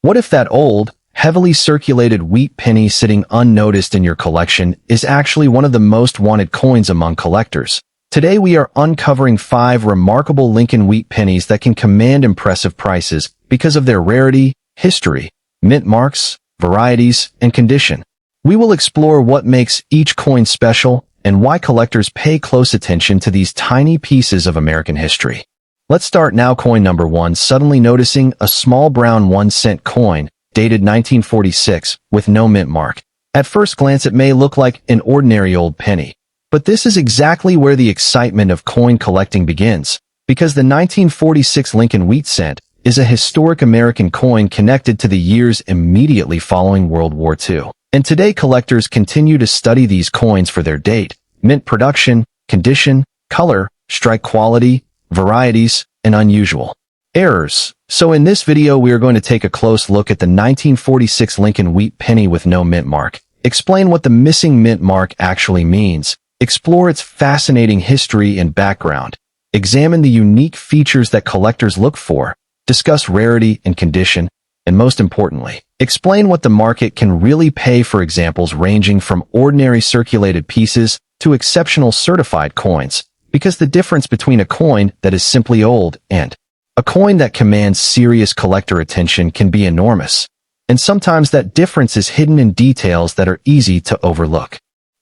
What if that old, heavily circulated wheat penny sitting unnoticed in your collection is actually one of the most wanted coins among collectors? Today we are uncovering 5 remarkable Lincoln wheat pennies that can command impressive prices because of their rarity, history, mint marks, varieties, and condition. We will explore what makes each coin special and why collectors pay close attention to these tiny pieces of American history. Let's start now. Coin number 1. Suddenly noticing a small brown 1-cent coin, dated 1946, with no mint mark. At first glance it may look like an ordinary old penny. But this is exactly where the excitement of coin collecting begins, because the 1946 Lincoln wheat cent is a historic American coin connected to the years immediately following World War II. And today collectors continue to study these coins for their date, mint production, condition, color, strike quality, varieties, and unusual errors. So in this video we are going to take a close look at the 1946 Lincoln wheat penny with no mint mark, explain what the missing mint mark actually means, explore its fascinating history and background, examine the unique features that collectors look for, discuss rarity and condition, and most importantly, explain what the market can really pay for examples ranging from ordinary circulated pieces to exceptional certified coins, because the difference between a coin that is simply old and a coin that commands serious collector attention can be enormous, and sometimes that difference is hidden in details that are easy to overlook.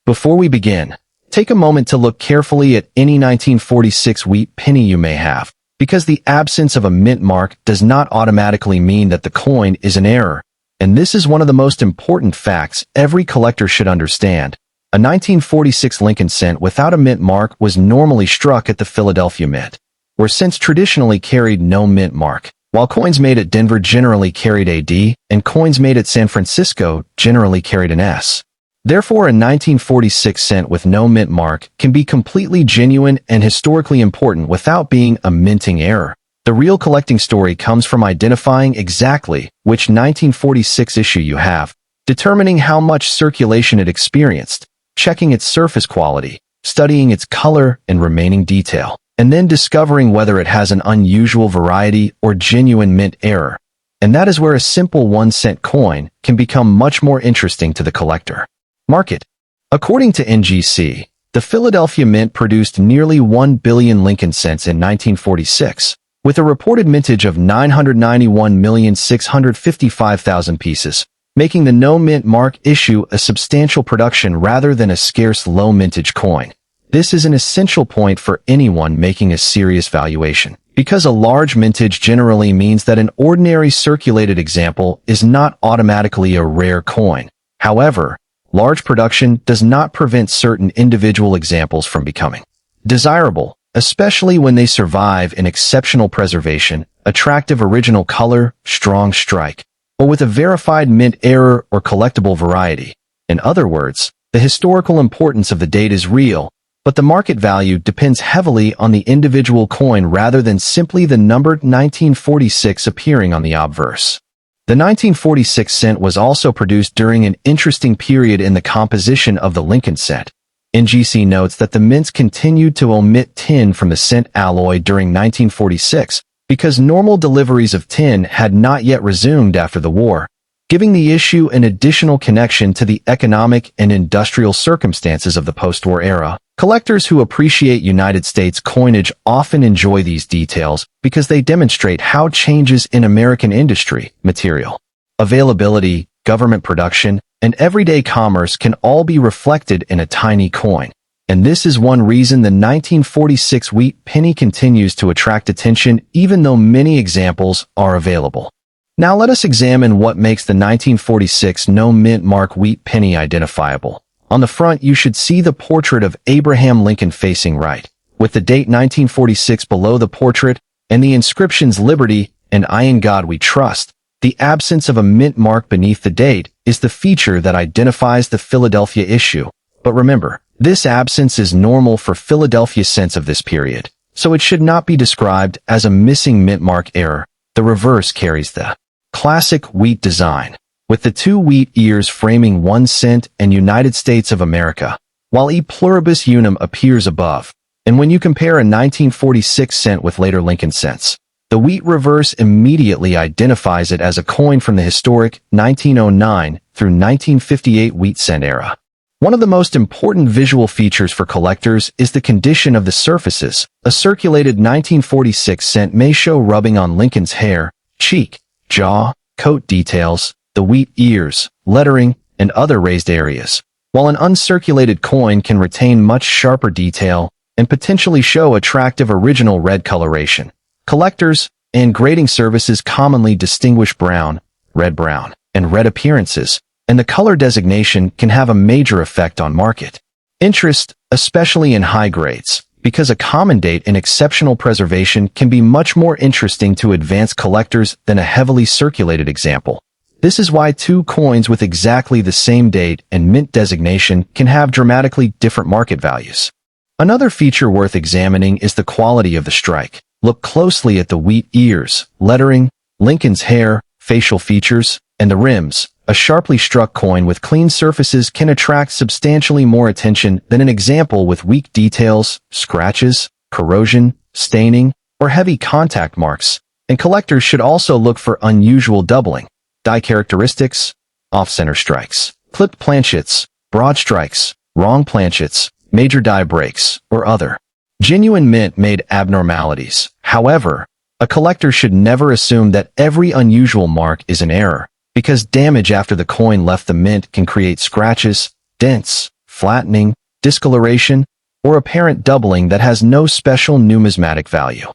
Before we begin, take a moment to look carefully at any 1946 wheat penny you may have, because the absence of a mint mark does not automatically mean that the coin is an error, and this is one of the most important facts every collector should understand. A 1946 Lincoln cent without a mint mark was normally struck at the Philadelphia Mint, where cents traditionally carried no mint mark, while coins made at Denver generally carried a D, and coins made at San Francisco generally carried an S. Therefore, a 1946 cent with no mint mark can be completely genuine and historically important without being a minting error. The real collecting story comes from identifying exactly which 1946 issue you have, determining how much circulation it experienced, checking its surface quality, studying its color and remaining detail, and then discovering whether it has an unusual variety or genuine mint error. And that is where a simple 1-cent coin can become much more interesting to the collector. Market. According to NGC, the Philadelphia Mint produced nearly 1 billion Lincoln cents in 1946, with a reported mintage of 991,655,000 pieces, making the no mint mark issue a substantial production rather than a scarce low mintage coin. This is an essential point for anyone making a serious valuation, because a large mintage generally means that an ordinary circulated example is not automatically a rare coin. However, large production does not prevent certain individual examples from becoming desirable, especially when they survive in exceptional preservation, attractive original color, strong strike, or with a verified mint error or collectible variety. In other words, the historical importance of the date is real, but the market value depends heavily on the individual coin rather than simply the numbered 1946 appearing on the obverse. The 1946 cent was also produced during an interesting period in the composition of the Lincoln cent. NGC notes that the mints continued to omit tin from the cent alloy during 1946, because normal deliveries of tin had not yet resumed after the war, giving the issue an additional connection to the economic and industrial circumstances of the post-war era. Collectors who appreciate United States coinage often enjoy these details because they demonstrate how changes in American industry, material availability, government production, and everyday commerce can all be reflected in a tiny coin. And this is one reason the 1946 wheat penny continues to attract attention even though many examples are available. Now let us examine what makes the 1946 no mint mark wheat penny identifiable. On the front you should see the portrait of Abraham Lincoln facing right, with the date 1946 below the portrait and the inscriptions Liberty and I in God We Trust. The absence of a mint mark beneath the date is the feature that identifies the Philadelphia issue. But remember, this absence is normal for Philadelphia cents of this period, so it should not be described as a missing mint mark error. The reverse carries the classic wheat design, with the 2 wheat ears framing 1 cent and United States of America, while E pluribus unum appears above. And when you compare a 1946 cent with later Lincoln cents, The wheat reverse immediately identifies it as a coin from the historic 1909 through 1958 wheat cent era. One of the most important visual features for collectors is the condition of the surfaces. A circulated 1946 cent may show rubbing on Lincoln's hair, cheek, jaw, coat details, the wheat ears, lettering, and other raised areas, while an uncirculated coin can retain much sharper detail and potentially show attractive original red coloration. Collectors and grading services commonly distinguish brown, and red appearances, and the color designation can have a major effect on market interest, especially in high grades, because a common date and exceptional preservation can be much more interesting to advanced collectors than a heavily circulated example. This is why two coins with exactly the same date and mint designation can have dramatically different market values. Another feature worth examining is the quality of the strike. Look closely at the wheat ears, lettering, Lincoln's hair, facial features, and the rims. A sharply struck coin with clean surfaces can attract substantially more attention than an example with weak details, scratches, corrosion, staining, or heavy contact marks. And collectors should also look for unusual doubling, die characteristics, off-center strikes, clipped planchets, broad strikes, wrong planchets, major die breaks, or other genuine mint-made abnormalities. However, a collector should never assume that every unusual mark is an error, because damage after the coin left the mint can create scratches, dents, flattening, discoloration, or apparent doubling that has no special numismatic value.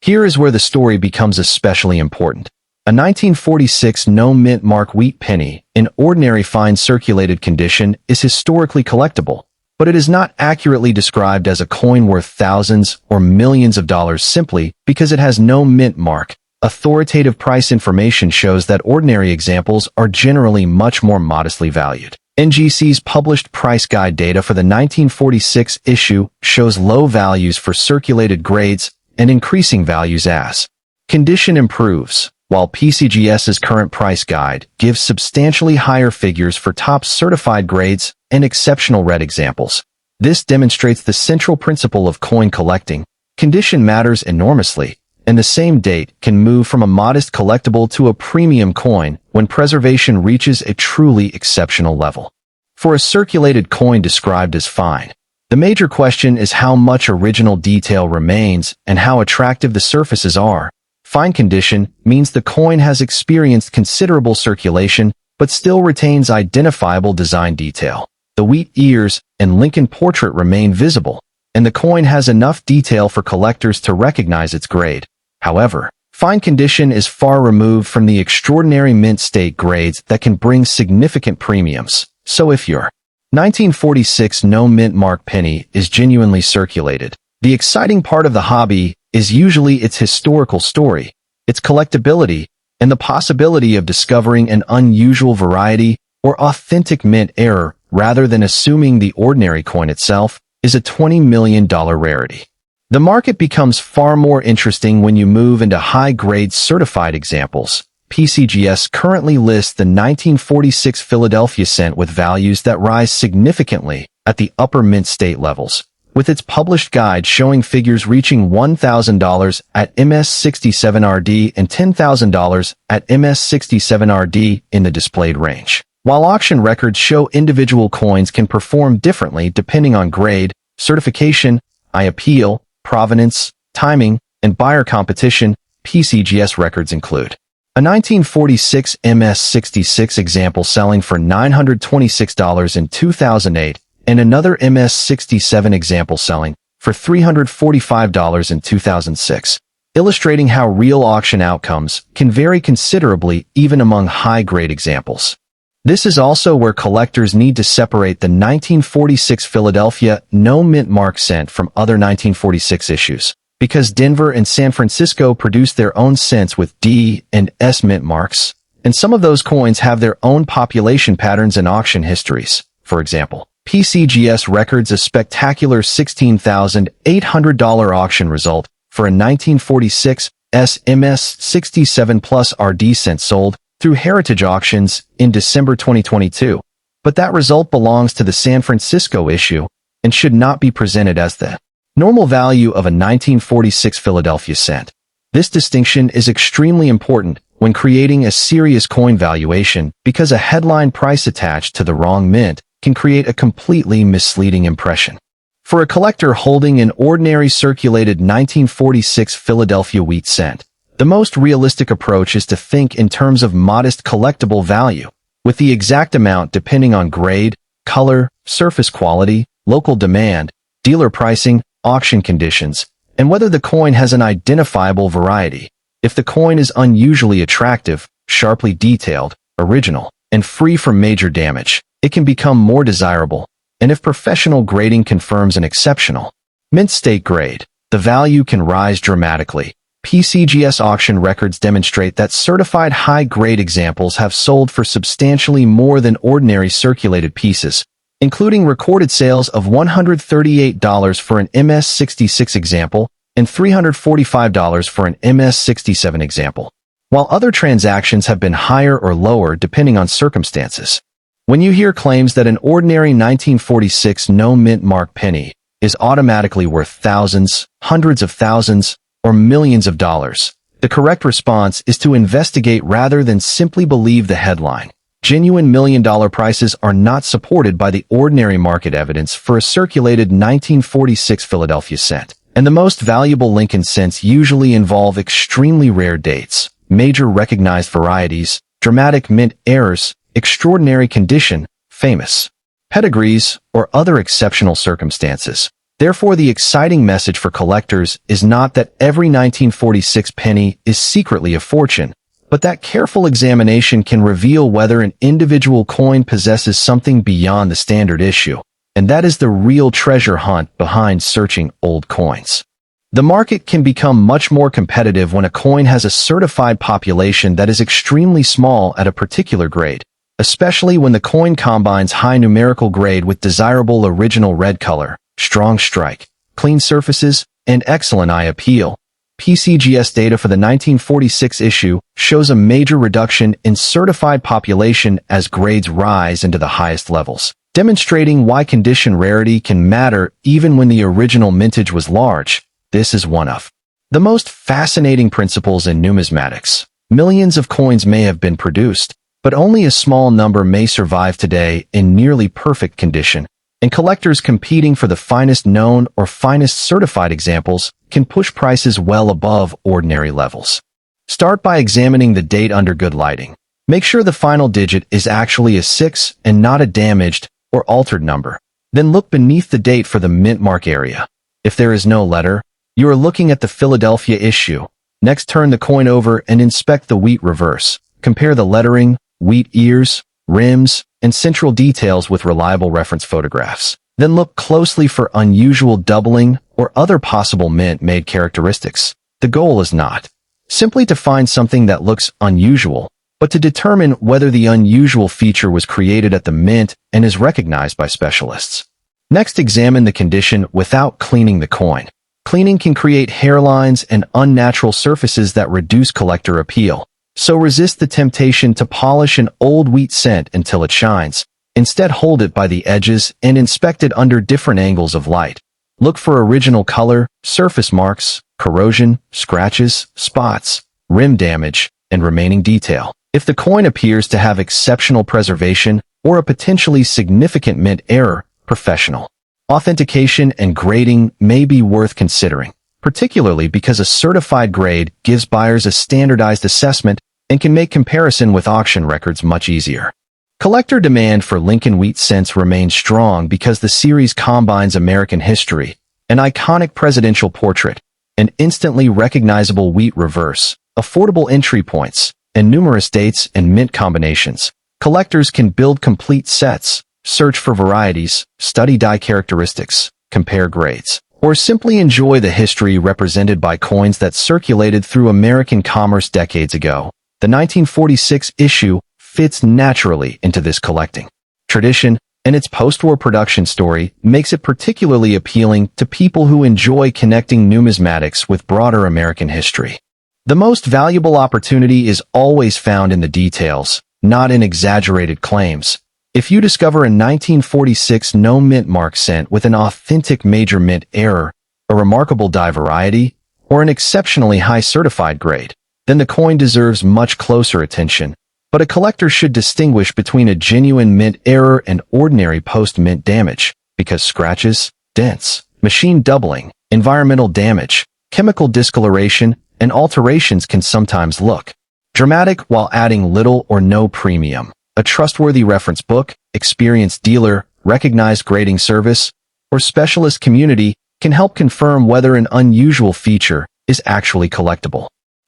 Here is where the story becomes especially important. A 1946 no-mint mark wheat penny, in ordinary fine circulated condition, is historically collectible, but it is not accurately described as a coin worth thousands or millions of dollars simply because it has no mint mark. Authoritative price information shows that ordinary examples are generally much more modestly valued. NGC's published price guide data for the 1946 issue shows low values for circulated grades and increasing values as condition improves, while PCGS's current price guide gives substantially higher figures for top certified grades and exceptional red examples. This demonstrates the central principle of coin collecting. Condition matters enormously, and the same date can move from a modest collectible to a premium coin when preservation reaches a truly exceptional level. For a circulated coin described as fine, the major question is how much original detail remains and how attractive the surfaces are. Fine condition means the coin has experienced considerable circulation but still retains identifiable design detail. The wheat ears and Lincoln portrait remain visible, and the coin has enough detail for collectors to recognize its grade. However, fine condition is far removed from the extraordinary mint state grades that can bring significant premiums. So if your 1946 no mint mark penny is genuinely circulated, the exciting part of the hobby is usually its historical story, its collectability, and the possibility of discovering an unusual variety or authentic mint error rather than assuming the ordinary coin itself is a $20 million rarity. The market becomes far more interesting when you move into high-grade certified examples. PCGS currently lists the 1946 Philadelphia cent with values that rise significantly at the upper mint state levels, with its published guide showing figures reaching $1,000 at MS67RD and $10,000 at MS67RD in the displayed range. While auction records show individual coins can perform differently depending on grade, certification, appeal, provenance, timing, and buyer competition, PCGS records include a 1946 MS66 example selling for $926 in 2008 and another MS67 example selling for $345 in 2006, illustrating how real auction outcomes can vary considerably even among high-grade examples. This is also where collectors need to separate the 1946 Philadelphia no mint mark cent from other 1946 issues, because Denver and San Francisco produce their own cents with D and S mint marks, and some of those coins have their own population patterns and auction histories. For example, PCGS records a spectacular $16,800 auction result for a 1946 SMS67 Plus RD cent sold through Heritage Auctions in December 2022, but that result belongs to the San Francisco issue and should not be presented as the normal value of a 1946 Philadelphia cent. This distinction is extremely important when creating a serious coin valuation because a headline price attached to the wrong mint can create a completely misleading impression. For a collector holding an ordinary circulated 1946 Philadelphia wheat cent, the most realistic approach is to think in terms of modest collectible value, with the exact amount depending on grade, color, surface quality, local demand, dealer pricing, auction conditions, and whether the coin has an identifiable variety. If the coin is unusually attractive, sharply detailed, original, and free from major damage, it can become more desirable. And if professional grading confirms an exceptional mint state grade, the value can rise dramatically. PCGS auction records demonstrate that certified high-grade examples have sold for substantially more than ordinary circulated pieces, including recorded sales of $138 for an MS-66 example and $345 for an MS-67 example, while other transactions have been higher or lower depending on circumstances. When you hear claims that an ordinary 1946 no-mint mark penny is automatically worth thousands, hundreds of thousands, or millions of dollars, the correct response is to investigate rather than simply believe the headline. Genuine million-dollar prices are not supported by the ordinary market evidence for a circulated 1946 Philadelphia cent, and the most valuable Lincoln cents usually involve extremely rare dates, major recognized varieties, dramatic mint errors, extraordinary condition, famous pedigrees, or other exceptional circumstances. Therefore, the exciting message for collectors is not that every 1946 penny is secretly a fortune, but that careful examination can reveal whether an individual coin possesses something beyond the standard issue, and that is the real treasure hunt behind searching old coins. The market can become much more competitive when a coin has a certified population that is extremely small at a particular grade, especially when the coin combines high numerical grade with desirable original red color, strong strike, clean surfaces, and excellent eye appeal. PCGS data for the 1946 issue shows a major reduction in certified population as grades rise into the highest levels, demonstrating why condition rarity can matter even when the original mintage was large. This is one of the most fascinating principles in numismatics. Millions of coins may have been produced, but only a small number may survive today in nearly perfect condition, and collectors competing for the finest known or finest certified examples can push prices well above ordinary levels. Start by examining the date under good lighting. Make sure the final digit is actually a 6 and not a damaged or altered number. Then look beneath the date for the mint mark area. If there is no letter, you are looking at the Philadelphia issue. Next, turn the coin over and inspect the wheat reverse. Compare the lettering, wheat ears, rims, and central details with reliable reference photographs. Then look closely for unusual doubling or other possible mint-made characteristics. The goal is not simply to find something that looks unusual, but to determine whether the unusual feature was created at the mint and is recognized by specialists. Next, examine the condition without cleaning the coin. Cleaning can create hairlines and unnatural surfaces that reduce collector appeal. So resist the temptation to polish an old wheat cent until it shines. Instead, hold it by the edges and inspect it under different angles of light. Look for original color, surface marks, corrosion, scratches, spots, rim damage, and remaining detail. If the coin appears to have exceptional preservation or a potentially significant mint error, professional authentication and grading may be worth considering, particularly because a certified grade gives buyers a standardized assessment and can make comparison with auction records much easier. Collector demand for Lincoln wheat cents remains strong because the series combines American history, an iconic presidential portrait, an instantly recognizable wheat reverse, affordable entry points, and numerous dates and mint combinations. Collectors can build complete sets, search for varieties, study die characteristics, compare grades, or simply enjoy the history represented by coins that circulated through American commerce decades ago. The 1946 issue fits naturally into this collecting tradition, and its post-war production story makes it particularly appealing to people who enjoy connecting numismatics with broader American history. The most valuable opportunity is always found in the details, not in exaggerated claims. If you discover a 1946 no mint mark cent with an authentic major mint error, a remarkable die variety, or an exceptionally high certified grade, then the coin deserves much closer attention. But a collector should distinguish between a genuine mint error and ordinary post-mint damage, because scratches, dents, machine doubling, environmental damage, chemical discoloration, and alterations can sometimes look dramatic while adding little or no premium. A trustworthy reference book, experienced dealer, recognized grading service, or specialist community can help confirm whether an unusual feature is actually collectible.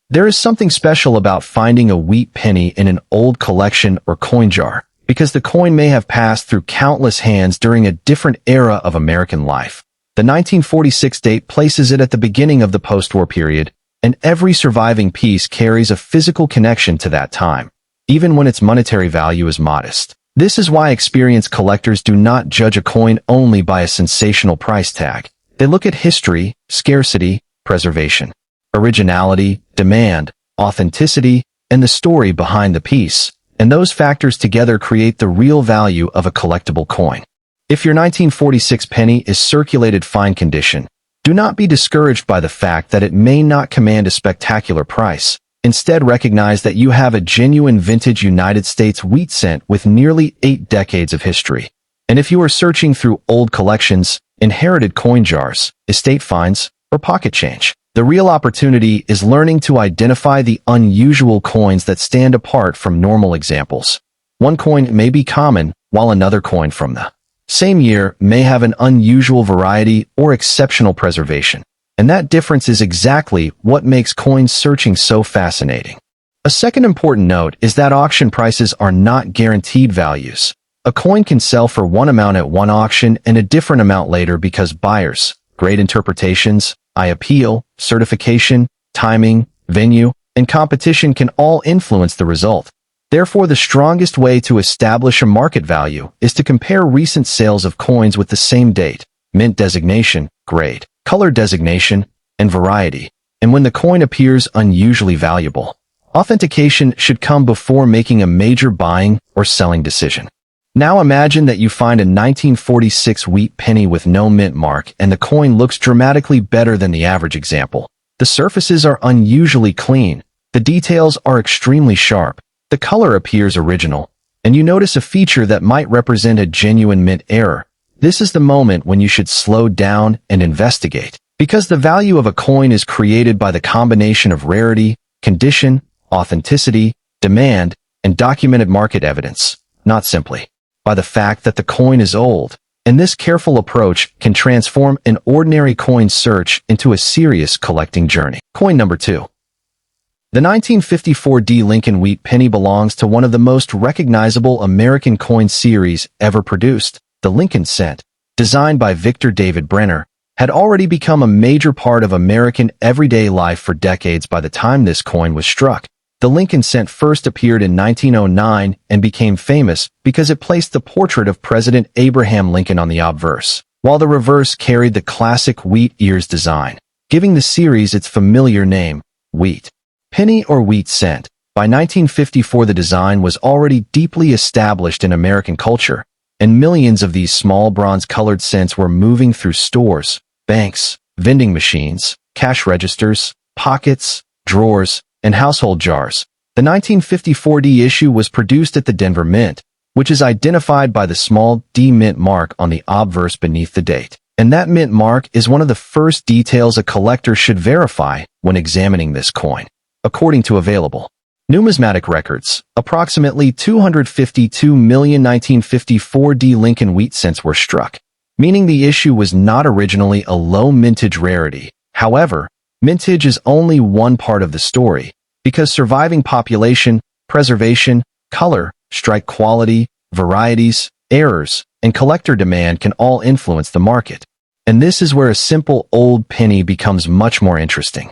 There is something special about finding a wheat penny in an old collection or coin jar, because the coin may have passed through countless hands during a different era of American life. The 1946 date places it at the beginning of the post-war period, and every surviving piece carries a physical connection to that time, even when its monetary value is modest. This is why experienced collectors do not judge a coin only by a sensational price tag. They look at history, scarcity, preservation, originality, demand, authenticity, and the story behind the piece, and those factors together create the real value of a collectible coin. If your 1946 penny is circulated fine condition, do not be discouraged by the fact that it may not command a spectacular price. Instead, recognize that you have a genuine vintage United States wheat cent with nearly 8 decades of history. And if you are searching through old collections, inherited coin jars, estate finds, or pocket change, the real opportunity is learning to identify the unusual coins that stand apart from normal examples. One coin may be common, while another coin from the same year may have an unusual variety or exceptional preservation. And that difference is exactly what makes coin searching so fascinating. A second important note is that auction prices are not guaranteed values. A coin can sell for one amount at one auction and a different amount later because buyers, grade interpretations, eye appeal, certification, timing, venue, and competition can all influence the result. Therefore, the strongest way to establish a market value is to compare recent sales of coins with the same date, mint designation, grade, color designation, and variety. And when the coin appears unusually valuable, authentication should come before making a major buying or selling decision. Now imagine that you find a 1946 wheat penny with no mint mark and the coin looks dramatically better than the average example. The surfaces are unusually clean, the details are extremely sharp, the color appears original, and you notice a feature that might represent a genuine mint error. This is the moment when you should slow down and investigate, because the value of a coin is created by the combination of rarity, condition, authenticity, demand, and documented market evidence, not simply by the fact that the coin is old. And this careful approach can transform an ordinary coin search into a serious collecting journey. Coin number 2. The 1954 D. Lincoln Wheat Penny belongs to one of the most recognizable American coin series ever produced. The Lincoln cent, designed by Victor David Brenner, had already become a major part of American everyday life for decades by the time this coin was struck. The Lincoln cent first appeared in 1909 and became famous because it placed the portrait of President Abraham Lincoln on the obverse, while the reverse carried the classic wheat ears design, giving the series its familiar name, wheat penny or wheat cent. By 1954, the design was already deeply established in American culture, and millions of these small bronze-colored cents were moving through stores, banks, vending machines, cash registers, pockets, drawers, and household jars. The 1954 D issue was produced at the Denver Mint, which is identified by the small D mint mark on the obverse beneath the date. And that mint mark is one of the first details a collector should verify when examining this coin. According to available numismatic records, approximately 252 million 1954 D Lincoln wheat cents were struck, meaning the issue was not originally a low mintage rarity. However, mintage is only one part of the story, because surviving population, preservation, color, strike quality, varieties, errors, and collector demand can all influence the market. And this is where a simple old penny becomes much more interesting.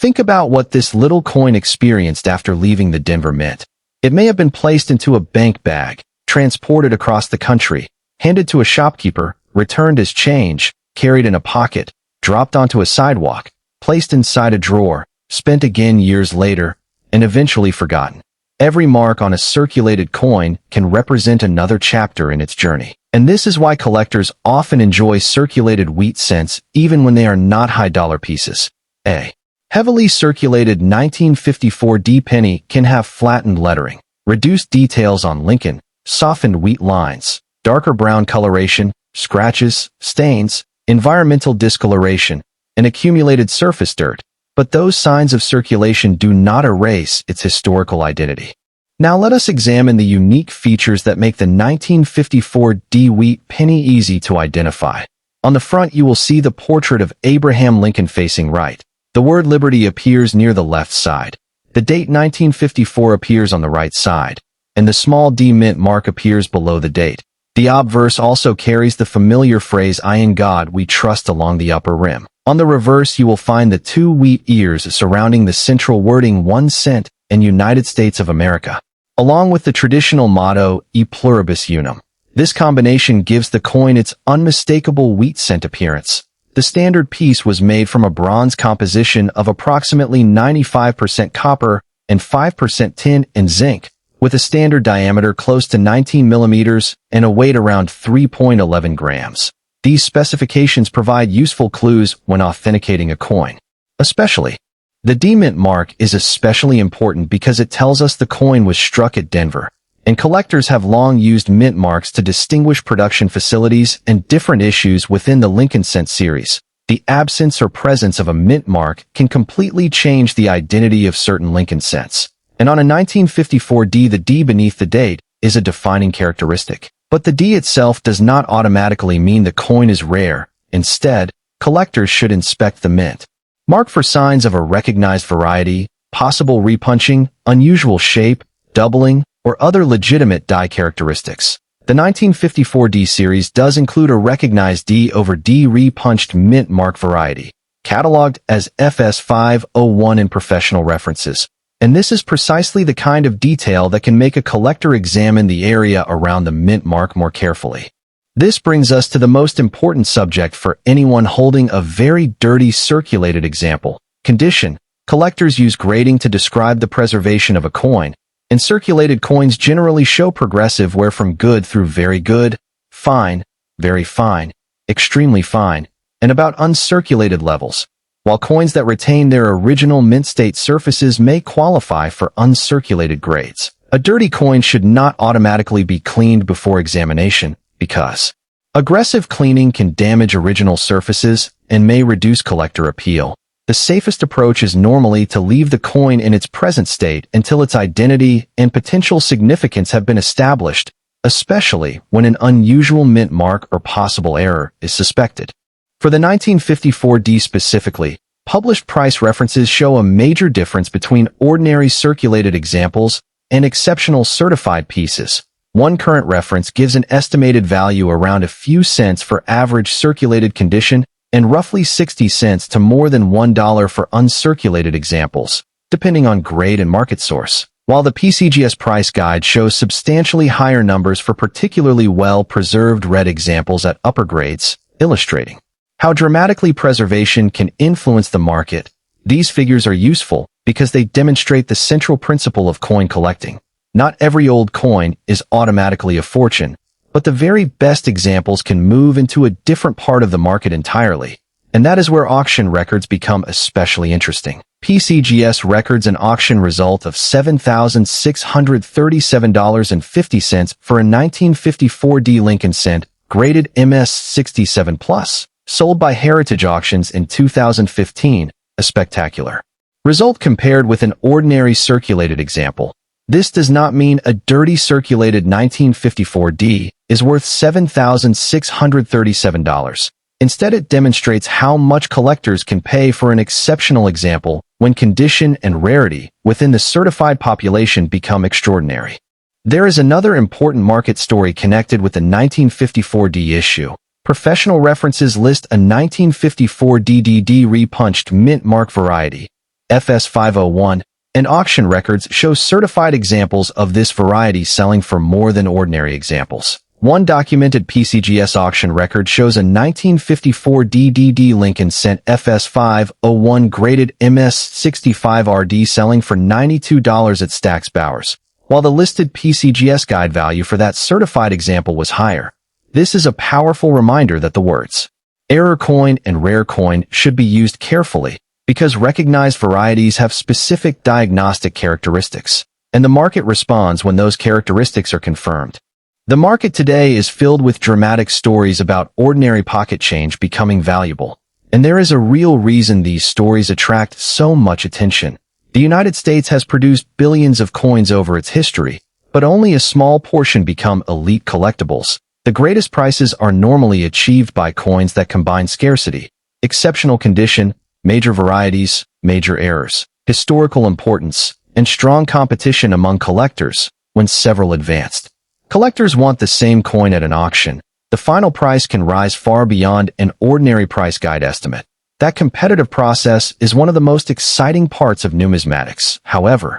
Think about what this little coin experienced after leaving the Denver Mint. It may have been placed into a bank bag, transported across the country, handed to a shopkeeper, returned as change, carried in a pocket, dropped onto a sidewalk, placed inside a drawer, spent again years later, and eventually forgotten. Every mark on a circulated coin can represent another chapter in its journey. And this is why collectors often enjoy circulated wheat cents even when they are not high-dollar pieces. A. Heavily circulated 1954D penny can have flattened lettering, reduced details on Lincoln, softened wheat lines, darker brown coloration, scratches, stains, environmental discoloration, and accumulated surface dirt, but those signs of circulation do not erase its historical identity. Now let us examine the unique features that make the 1954D wheat penny easy to identify. On the front you will see the portrait of Abraham Lincoln facing right. The word Liberty appears near the left side. The date 1954 appears on the right side, and the small D mint mark appears below the date. The obverse also carries the familiar phrase "I in God we trust" along the upper rim. On the reverse you will find the two wheat ears surrounding the central wording 1 cent and United States of America, along with the traditional motto E pluribus unum. This combination gives the coin its unmistakable wheat cent appearance. The standard piece was made from a bronze composition of approximately 95% copper and 5% tin and zinc, with a standard diameter close to 19 millimeters and a weight around 3.11 grams. These specifications provide useful clues when authenticating a coin. Especially, the D mint mark is especially important because it tells us the coin was struck at Denver, and collectors have long used mint marks to distinguish production facilities and different issues within the Lincoln cent series. The absence or presence of a mint mark can completely change the identity of certain Lincoln cents. And on a 1954D, the D beneath the date is a defining characteristic. But the D itself does not automatically mean the coin is rare. Instead, collectors should inspect the mint mark for signs of a recognized variety, possible repunching, unusual shape, doubling, or other legitimate die characteristics. The 1954D series does include a recognized D over D repunched mint mark variety, cataloged as FS501 in professional references. And this is precisely the kind of detail that can make a collector examine the area around the mint mark more carefully. This brings us to the most important subject for anyone holding a very dirty circulated example: condition. Collectors use grading to describe the preservation of a coin, and circulated coins generally show progressive wear from good through very good, fine, very fine, extremely fine, and about uncirculated levels, while coins that retain their original mint state surfaces may qualify for uncirculated grades. A dirty coin should not automatically be cleaned before examination, because aggressive cleaning can damage original surfaces and may reduce collector appeal. The safest approach is normally to leave the coin in its present state until its identity and potential significance have been established, especially when an unusual mint mark or possible error is suspected. For the 1954D specifically, published price references show a major difference between ordinary circulated examples and exceptional certified pieces. One current reference gives an estimated value around a few cents for average circulated condition and roughly 60 cents to more than $1 for uncirculated examples, depending on grade and market source, while the PCGS price guide shows substantially higher numbers for particularly well-preserved red examples at upper grades, illustrating how dramatically preservation can influence the market. These figures are useful because they demonstrate the central principle of coin collecting. Not every old coin is automatically a fortune, but the very best examples can move into a different part of the market entirely, and that is where auction records become especially interesting. PCGS records an auction result of $7,637.50 for a 1954D Lincoln cent, graded MS67+, sold by Heritage Auctions in 2015, a spectacular result compared with an ordinary circulated example. This does not mean a dirty circulated 1954D is worth $7,637. Instead, it demonstrates how much collectors can pay for an exceptional example when condition and rarity within the certified population become extraordinary. There is another important market story connected with the 1954D issue. Professional references list a 1954DDD repunched mint mark variety, FS501, and auction records show certified examples of this variety selling for more than ordinary examples. One documented PCGS auction record shows a 1954 DDD Lincoln cent FS501 graded MS65RD selling for $92 at Stack's Bowers, while the listed PCGS guide value for that certified example was higher. This is a powerful reminder that the words error coin and rare coin should be used carefully, because recognized varieties have specific diagnostic characteristics, and the market responds when those characteristics are confirmed. The market today is filled with dramatic stories about ordinary pocket change becoming valuable, and there is a real reason these stories attract so much attention. The United States has produced billions of coins over its history, but only a small portion become elite collectibles. The greatest prices are normally achieved by coins that combine scarcity, exceptional condition, major varieties, major errors, historical importance, and strong competition among collectors. When several advanced collectors want the same coin at an auction, the final price can rise far beyond an ordinary price guide estimate. That competitive process is one of the most exciting parts of numismatics. However,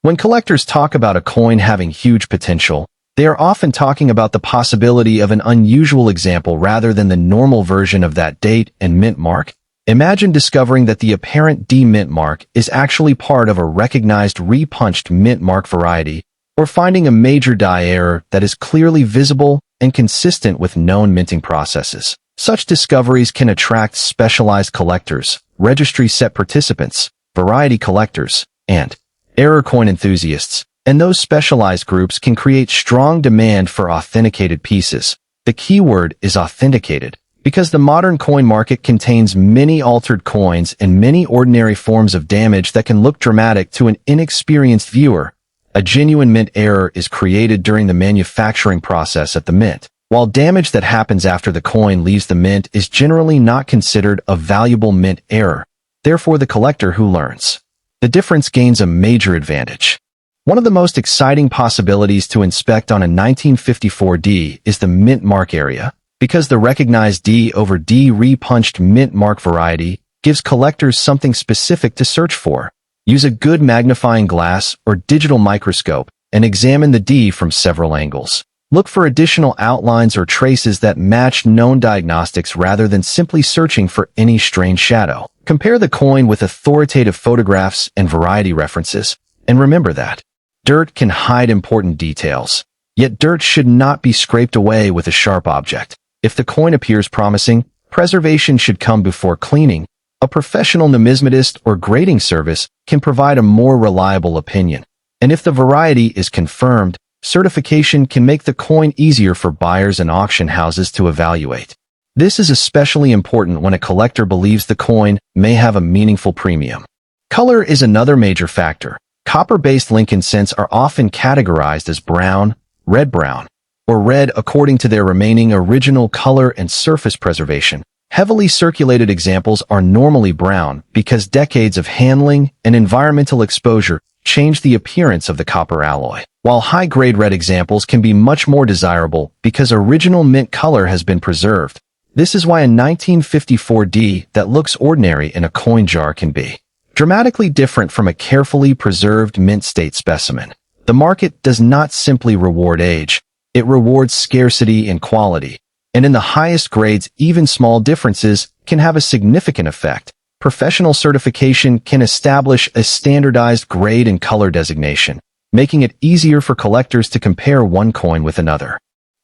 when collectors talk about a coin having huge potential, they are often talking about the possibility of an unusual example rather than the normal version of that date and mint mark. Imagine discovering that the apparent D mint mark is actually part of a recognized repunched mint mark variety, or finding a major die error that is clearly visible and consistent with known minting processes. Such discoveries can attract specialized collectors, registry set participants, variety collectors, and error coin enthusiasts, and those specialized groups can create strong demand for authenticated pieces. The key word is authenticated, because the modern coin market contains many altered coins and many ordinary forms of damage that can look dramatic to an inexperienced viewer. A genuine mint error is created during the manufacturing process at the mint, while damage that happens after the coin leaves the mint is generally not considered a valuable mint error. Therefore, the collector who learns the difference gains a major advantage. One of the most exciting possibilities to inspect on a 1954 D is the mint mark area, because the recognized D over D repunched mint mark variety gives collectors something specific to search for. Use a good magnifying glass or digital microscope and examine the D from several angles. Look for additional outlines or traces that match known diagnostics rather than simply searching for any strange shadow. Compare the coin with authoritative photographs and variety references, and remember that dirt can hide important details. Yet dirt should not be scraped away with a sharp object. If the coin appears promising, preservation should come before cleaning. A professional numismatist or grading service can provide a more reliable opinion. And if the variety is confirmed, certification can make the coin easier for buyers and auction houses to evaluate. This is especially important when a collector believes the coin may have a meaningful premium. Color is another major factor. Copper-based Lincoln cents are often categorized as brown, red-brown, or red according to their remaining original color and surface preservation. Heavily circulated examples are normally brown because decades of handling and environmental exposure change the appearance of the copper alloy, while high-grade red examples can be much more desirable because original mint color has been preserved. This is why a 1954 D that looks ordinary in a coin jar can be dramatically different from a carefully preserved mint state specimen. The market does not simply reward age, it rewards scarcity and quality. And in the highest grades, even small differences can have a significant effect. Professional certification can establish a standardized grade and color designation, making it easier for collectors to compare one coin with another.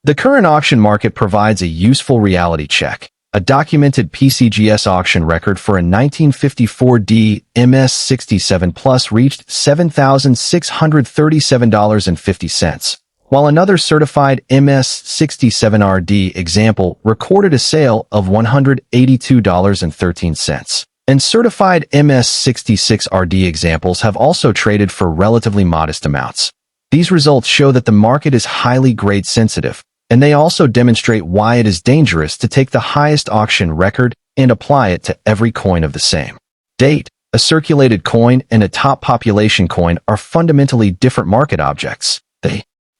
The current auction market provides a useful reality check. A documented PCGS auction record for a 1954 D MS67 Plus reached $7,637.50, while another certified MS67RD example recorded a sale of $182.13. And certified MS66RD examples have also traded for relatively modest amounts. These results show that the market is highly grade sensitive, and they also demonstrate why it is dangerous to take the highest auction record and apply it to every coin of the same date. A circulated coin and a top population coin are fundamentally different market objects.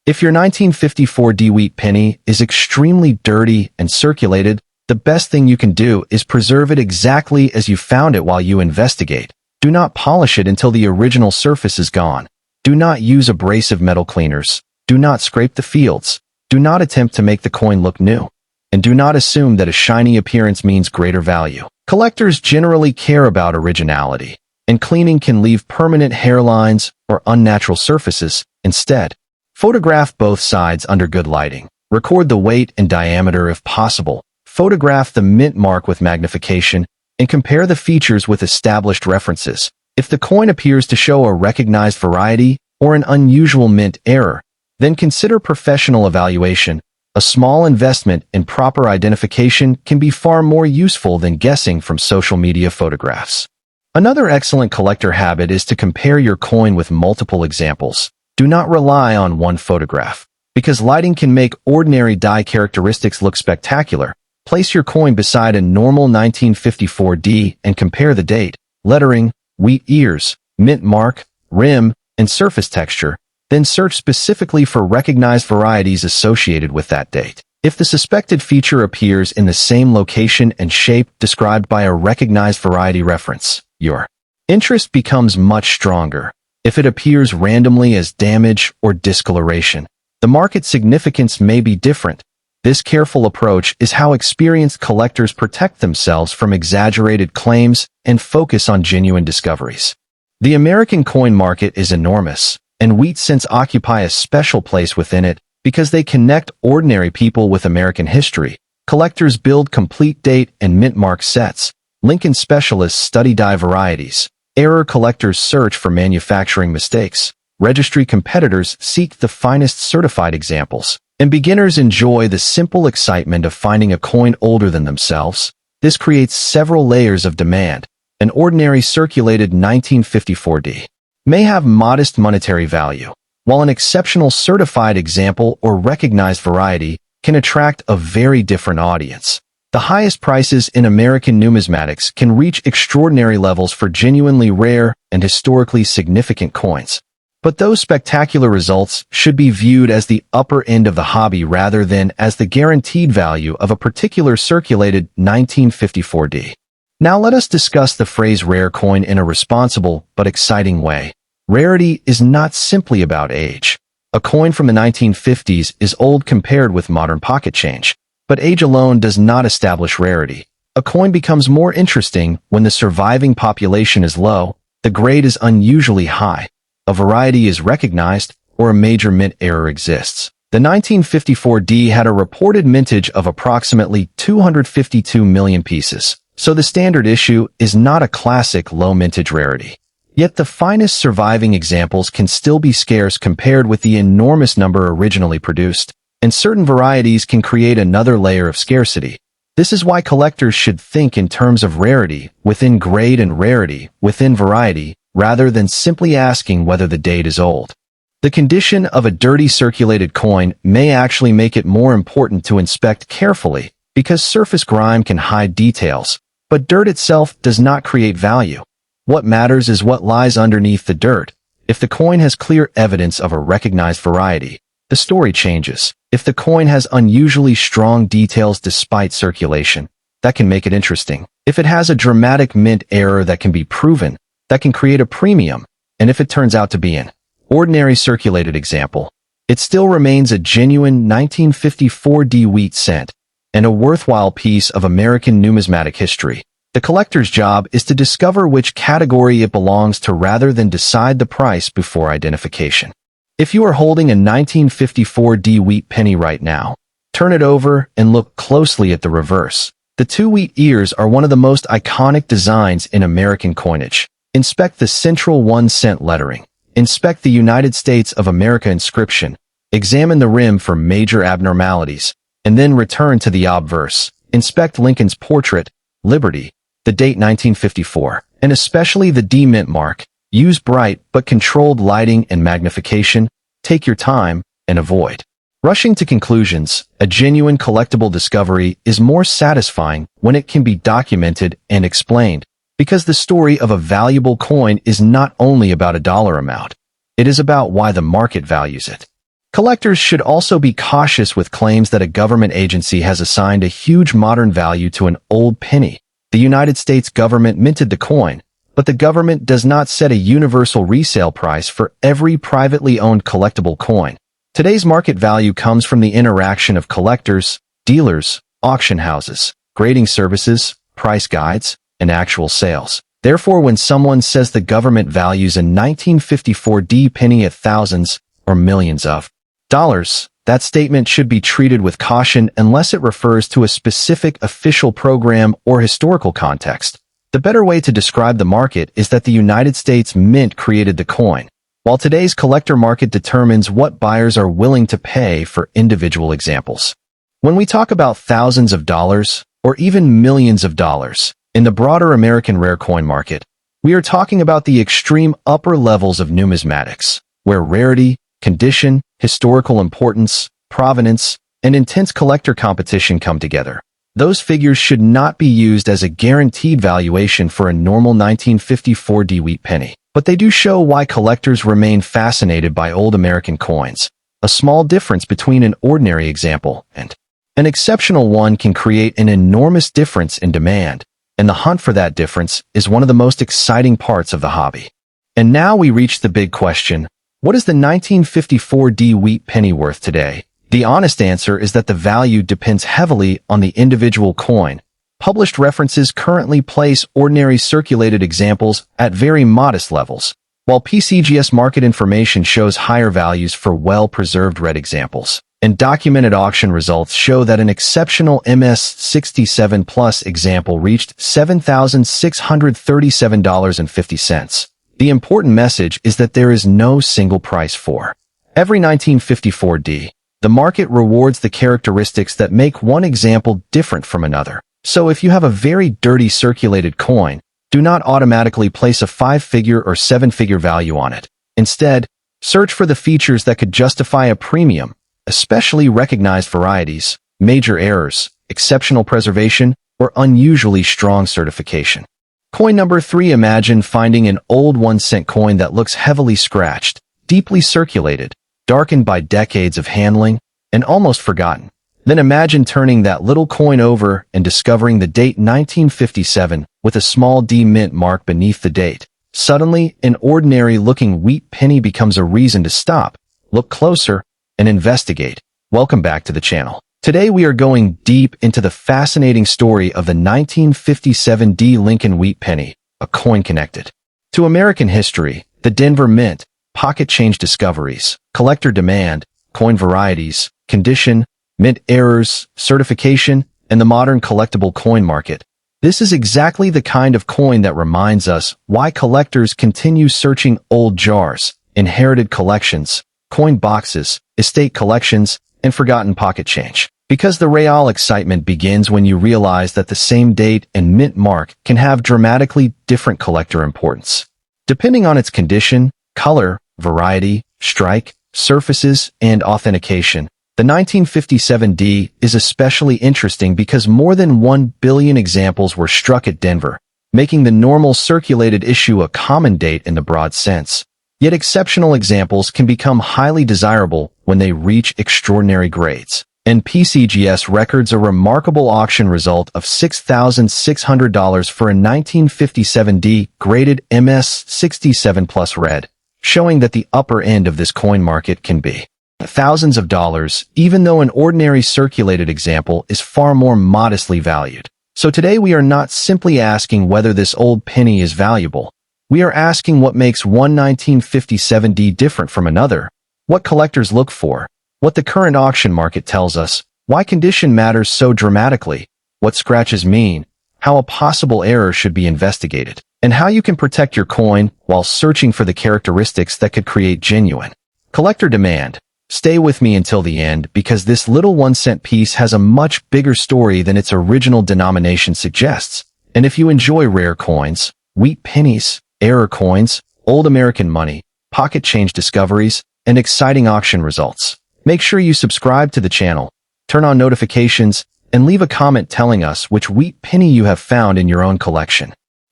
If your 1954 D wheat penny is extremely dirty and circulated, the best thing you can do is preserve it exactly as you found it while you investigate. Do not polish it until the original surface is gone. Do not use abrasive metal cleaners. Do not scrape the fields. Do not attempt to make the coin look new. And do not assume that a shiny appearance means greater value. Collectors generally care about originality, and cleaning can leave permanent hairlines or unnatural surfaces. Instead, photograph both sides under good lighting. Record the weight and diameter if possible. Photograph the mint mark with magnification, and compare the features with established references. If the coin appears to show a recognized variety or an unusual mint error, then consider professional evaluation. A small investment in proper identification can be far more useful than guessing from social media photographs. Another excellent collector habit is to compare your coin with multiple examples. Do not rely on one photograph, because lighting can make ordinary die characteristics look spectacular. Place your coin beside a normal 1954D and compare the date, lettering, wheat ears, mint mark, rim, and surface texture. Then search specifically for recognized varieties associated with that date. If the suspected feature appears in the same location and shape described by a recognized variety reference, your interest becomes much stronger. If it appears randomly as damage or discoloration, the market significance may be different. This careful approach is how experienced collectors protect themselves from exaggerated claims and focus on genuine discoveries. The American coin market is enormous, and wheat cents occupy a special place within it because they connect ordinary people with American history. Collectors build complete date and mint mark sets. Lincoln specialists study die varieties. Error collectors search for manufacturing mistakes. Registry competitors seek the finest certified examples. And beginners enjoy the simple excitement of finding a coin older than themselves. This creates several layers of demand. An ordinary circulated 1954D may have modest monetary value, while an exceptional certified example or recognized variety can attract a very different audience. The highest prices in American numismatics can reach extraordinary levels for genuinely rare and historically significant coins. But those spectacular results should be viewed as the upper end of the hobby rather than as the guaranteed value of a particular circulated 1954D. Now let us discuss the phrase rare coin in a responsible but exciting way. Rarity is not simply about age. A coin from the 1950s is old compared with modern pocket change, but age alone does not establish rarity. A coin becomes more interesting when the surviving population is low, the grade is unusually high, a variety is recognized, or a major mint error exists. The 1954D had a reported mintage of approximately 252 million pieces, so the standard issue is not a classic low mintage rarity. Yet the finest surviving examples can still be scarce compared with the enormous number originally produced, and certain varieties can create another layer of scarcity. This is why collectors should think in terms of rarity within grade and rarity within variety, rather than simply asking whether the date is old. The condition of a dirty circulated coin may actually make it more important to inspect carefully, because surface grime can hide details, but dirt itself does not create value. What matters is what lies underneath the dirt. If the coin has clear evidence of a recognized variety, the story changes. If the coin has unusually strong details despite circulation, that can make it interesting. If it has a dramatic mint error that can be proven, that can create a premium. And if it turns out to be an ordinary circulated example, it still remains a genuine 1954D wheat cent and a worthwhile piece of American numismatic history. The collector's job is to discover which category it belongs to rather than decide the price before identification. If you are holding a 1954D wheat penny right now, turn it over and look closely at the reverse. The two wheat ears are one of the most iconic designs in American coinage. Inspect the central 1-cent lettering. Inspect the United States of America inscription. Examine the rim for major abnormalities, and then return to the obverse. Inspect Lincoln's portrait, Liberty, the date 1954, and especially the D mint mark. Use bright but controlled lighting and magnification. Take your time and avoid rushing to conclusions. A genuine collectible discovery is more satisfying when it can be documented and explained, because the story of a valuable coin is not only about a dollar amount. It is about why the market values it. Collectors should also be cautious with claims that a government agency has assigned a huge modern value to an old penny. The United States government minted the coin, but the government does not set a universal resale price for every privately owned collectible coin. Today's market value comes from the interaction of collectors, dealers, auction houses, grading services, price guides, and actual sales. Therefore, when someone says the government values a 1954D penny at thousands or millions of dollars, that statement should be treated with caution unless it refers to a specific official program or historical context. The better way to describe the market is that the United States Mint created the coin, while today's collector market determines what buyers are willing to pay for individual examples. When we talk about thousands of dollars, or even millions of dollars, in the broader American rare coin market, we are talking about the extreme upper levels of numismatics, where rarity, condition, historical importance, provenance, and intense collector competition come together. Those figures should not be used as a guaranteed valuation for a normal 1954 D wheat penny, but they do show why collectors remain fascinated by old American coins. A small difference between an ordinary example and an exceptional one can create an enormous difference in demand, and the hunt for that difference is one of the most exciting parts of the hobby. And now we reach the big question: what is the 1954 D wheat penny worth today? The honest answer is that the value depends heavily on the individual coin. Published references currently place ordinary circulated examples at very modest levels, while PCGS market information shows higher values for well-preserved red examples. And documented auction results show that an exceptional MS67 Plus example reached $7,637.50. The important message is that there is no single price for every 1954 D. The market rewards the characteristics that make one example different from another. So if you have a very dirty circulated coin, do not automatically place a 5-figure or 7-figure value on it. Instead, search for the features that could justify a premium, especially recognized varieties, major errors, exceptional preservation, or unusually strong certification. Coin number 3. Imagine finding an old 1-cent coin that looks heavily scratched, deeply circulated, darkened by decades of handling, and almost forgotten. Then imagine turning that little coin over and discovering the date 1957 with a small D mint mark beneath the date. Suddenly, an ordinary-looking wheat penny becomes a reason to stop, look closer, and investigate. Welcome back to the channel. Today we are going deep into the fascinating story of the 1957 D Lincoln wheat penny, a coin connected to American history, the Denver Mint, pocket change discoveries, collector demand, coin varieties, condition, mint errors, certification, and the modern collectible coin market. This is exactly the kind of coin that reminds us why collectors continue searching old jars, inherited collections, coin boxes, estate collections, and forgotten pocket change. Because the real excitement begins when you realize that the same date and mint mark can have dramatically different collector importance, depending on its condition, color, variety, strike, surfaces, and authentication. The 1957 D is especially interesting because more than 1 billion examples were struck at Denver, making the normal circulated issue a common date in the broad sense. Yet exceptional examples can become highly desirable when they reach extraordinary grades. And PCGS records a remarkable auction result of $6,600 for a 1957 D graded MS67 Plus red, showing that the upper end of this coin market can be thousands of dollars, even though an ordinary circulated example is far more modestly valued. So today we are not simply asking whether this old penny is valuable. We are asking what makes one 1957 D different from another, what collectors look for, what the current auction market tells us, why condition matters so dramatically, what scratches mean, how a possible error should be investigated, and how you can protect your coin while searching for the characteristics that could create genuine collector demand. Stay with me until the end because this little 1-cent piece has a much bigger story than its original denomination suggests. And if you enjoy rare coins, wheat pennies, error coins, old American money, pocket change discoveries, and exciting auction results, make sure you subscribe to the channel, turn on notifications, and leave a comment telling us which wheat penny you have found in your own collection.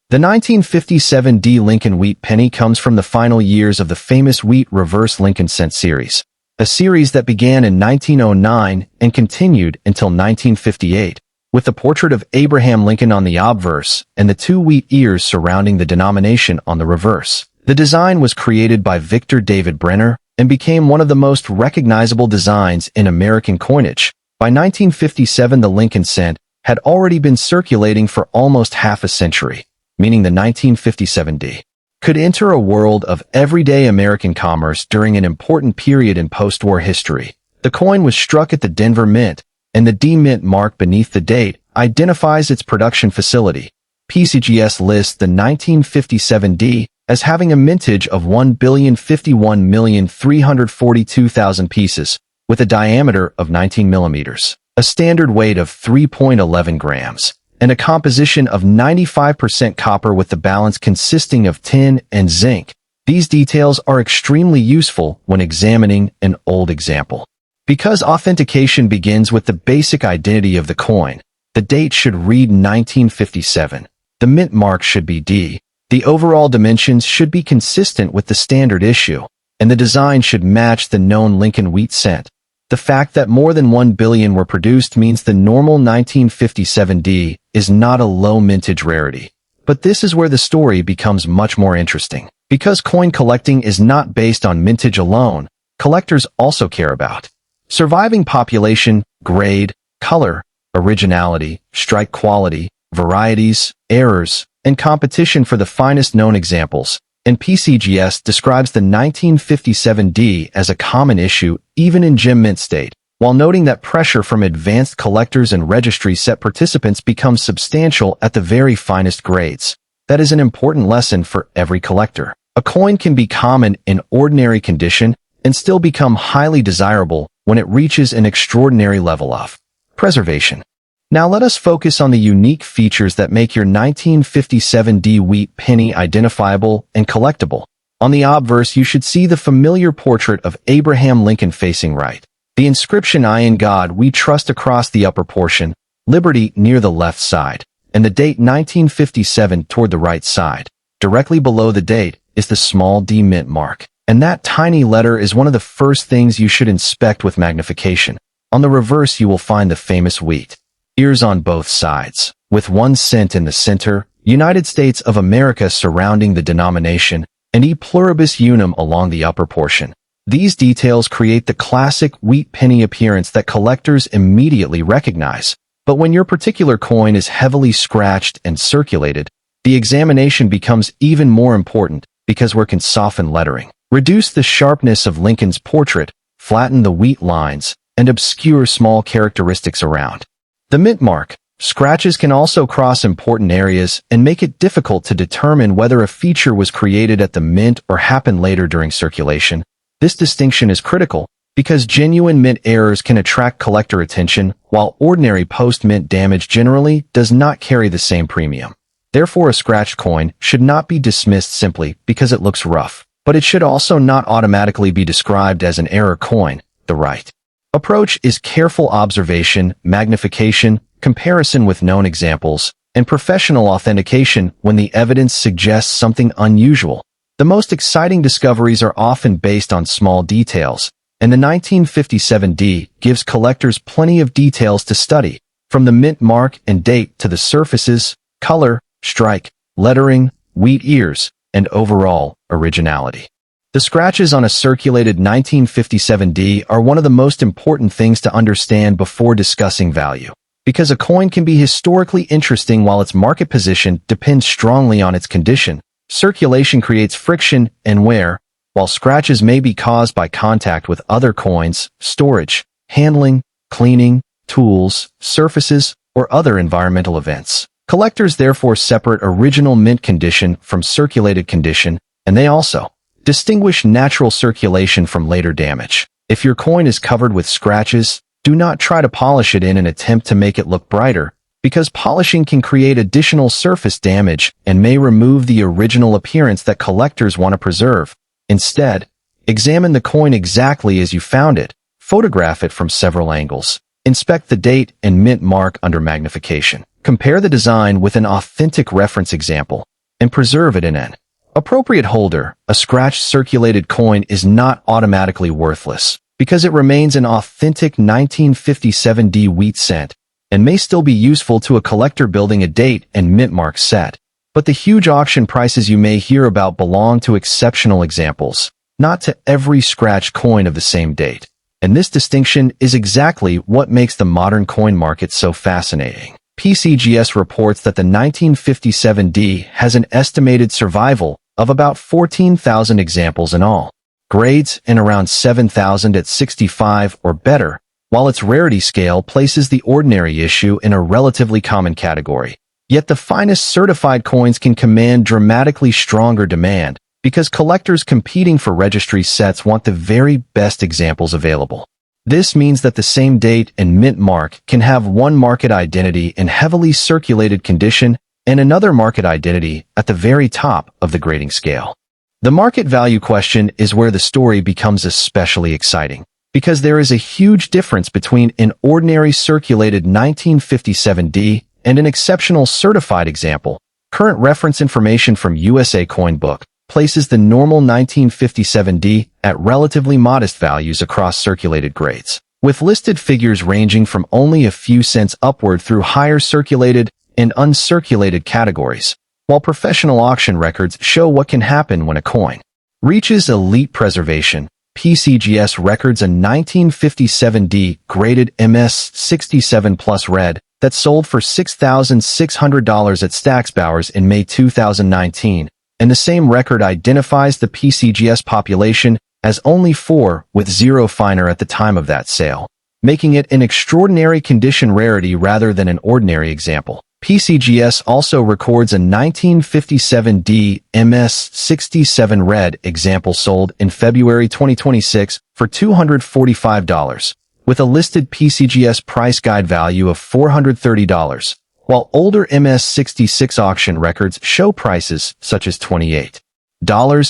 The 1957 D Lincoln wheat penny comes from the final years of the famous wheat reverse Lincoln cent series, a series that began in 1909 and continued until 1958, with the portrait of Abraham Lincoln on the obverse and the 2 wheat ears surrounding the denomination on the reverse. The design was created by Victor David Brenner and became one of the most recognizable designs in American coinage. By 1957, the Lincoln cent had already been circulating for almost half a century, meaning the 1957 D could enter a world of everyday American commerce during an important period in post-war history. The coin was struck at the Denver Mint, and the D Mint mark beneath the date identifies its production facility, PCGS lists the 1957D as having a mintage of 1,051,342,000 pieces, with a diameter of 19 millimeters, a standard weight of 3.11 grams, and a composition of 95% copper with the balance consisting of tin and zinc. These details are extremely useful when examining an old example. Because authentication begins with the basic identity of the coin, the date should read 1957. The mint mark should be D. The overall dimensions should be consistent with the standard issue, and the design should match the known Lincoln wheat cent. The fact that more than 1 billion were produced means the normal 1957D is not a low mintage rarity. But this is where the story becomes much more interesting. Because coin collecting is not based on mintage alone, collectors also care about surviving population, grade, color, originality, strike quality, varieties, errors, and competition for the finest known examples, and PCGS describes the 1957D as a common issue even in gem mint state, while noting that pressure from advanced collectors and registry set participants becomes substantial at the very finest grades. That is an important lesson for every collector. A coin can be common in ordinary condition and still become highly desirable when it reaches an extraordinary level of preservation. Now let us focus on the unique features that make your 1957D wheat penny identifiable and collectible. On the obverse, you should see the familiar portrait of Abraham Lincoln facing right. The inscription "I in God we trust" across the upper portion, Liberty near the left side, and the date 1957 toward the right side. Directly below the date is the small D mint mark, and that tiny letter is one of the first things you should inspect with magnification. On the reverse, you will find the famous wheat ears on both sides, with 1 cent in the center, United States of America surrounding the denomination, and E pluribus unum along the upper portion. These details create the classic wheat penny appearance that collectors immediately recognize. But when your particular coin is heavily scratched and circulated, the examination becomes even more important because we can soften lettering, reduce the sharpness of Lincoln's portrait, flatten the wheat lines, and obscure small characteristics around the mint mark. Scratches can also cross important areas and make it difficult to determine whether a feature was created at the mint or happened later during circulation. This distinction is critical because genuine mint errors can attract collector attention, while ordinary post-mint damage generally does not carry the same premium. Therefore, a scratched coin should not be dismissed simply because it looks rough, but it should also not automatically be described as an error coin. The right approach is careful observation, magnification, comparison with known examples, and professional authentication when the evidence suggests something unusual. The most exciting discoveries are often based on small details, and the 1957D gives collectors plenty of details to study, from the mint mark and date to the surfaces, color, strike, lettering, wheat ears, and overall originality. The scratches on a circulated 1957D are one of the most important things to understand before discussing value, because a coin can be historically interesting while its market position depends strongly on its condition. Circulation creates friction and wear, while scratches may be caused by contact with other coins, storage, handling, cleaning, tools, surfaces, or other environmental events. Collectors therefore separate original mint condition from circulated condition, and they also distinguish natural circulation from later damage. If your coin is covered with scratches, do not try to polish it in an attempt to make it look brighter, because polishing can create additional surface damage and may remove the original appearance that collectors want to preserve. Instead, examine the coin exactly as you found it, photograph it from several angles, inspect the date and mint mark under magnification, compare the design with an authentic reference example, and preserve it in an appropriate holder. A scratched circulated coin is not automatically worthless, because it remains an authentic 1957D wheat cent, and may still be useful to a collector building a date and mint mark set. But the huge auction prices you may hear about belong to exceptional examples, not to every scratched coin of the same date. And this distinction is exactly what makes the modern coin market so fascinating. PCGS reports that the 1957D has an estimated survival of about 14,000 examples in all grades and around 7,000 at 65 or better, while its rarity scale places the ordinary issue in a relatively common category. Yet the finest certified coins can command dramatically stronger demand because collectors competing for registry sets want the very best examples available. This means that the same date and mint mark can have one market identity in heavily circulated condition and another market identity at the very top of the grading scale. The market value question is where the story becomes especially exciting, because there is a huge difference between an ordinary circulated 1957D and an exceptional certified example. Current reference information from USA Coin Book places the normal 1957D at relatively modest values across circulated grades, with listed figures ranging from only a few cents upward through higher circulated and uncirculated categories, while professional auction records show what can happen when a coin reaches elite preservation. PCGS records a 1957D graded MS67 Plus Red that sold for $6,600 at Stack's Bowers in May 2019, and the same record identifies the PCGS population as only 4 with 0 finer at the time of that sale, making it an extraordinary condition rarity rather than an ordinary example. PCGS also records a 1957D MS67 Red example sold in February 2026 for $245, with a listed PCGS price guide value of $430, while older MS66 auction records show prices such as $28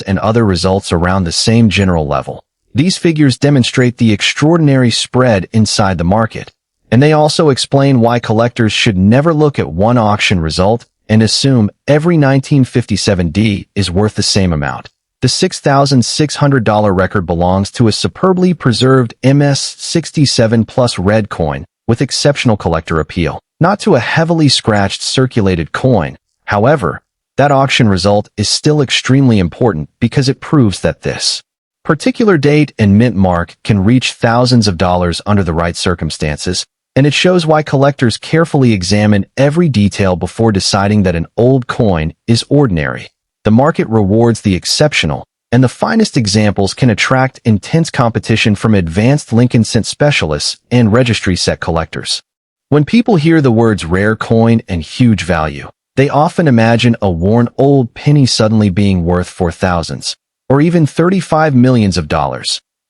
and other results around the same general level. These figures demonstrate the extraordinary spread inside the market, and they also explain why collectors should never look at one auction result and assume every 1957D is worth the same amount. The $6,600 record belongs to a superbly preserved MS67 Plus Red coin with exceptional collector appeal, not to a heavily scratched circulated coin. However, that auction result is still extremely important because it proves that this particular date and mint mark can reach thousands of dollars under the right circumstances, and it shows why collectors carefully examine every detail before deciding that an old coin is ordinary. The market rewards the exceptional, and the finest examples can attract intense competition from advanced Lincoln cent specialists and registry set collectors. When people hear the words rare coin and huge value, they often imagine a worn old penny suddenly being worth $4,000 or even $35 million.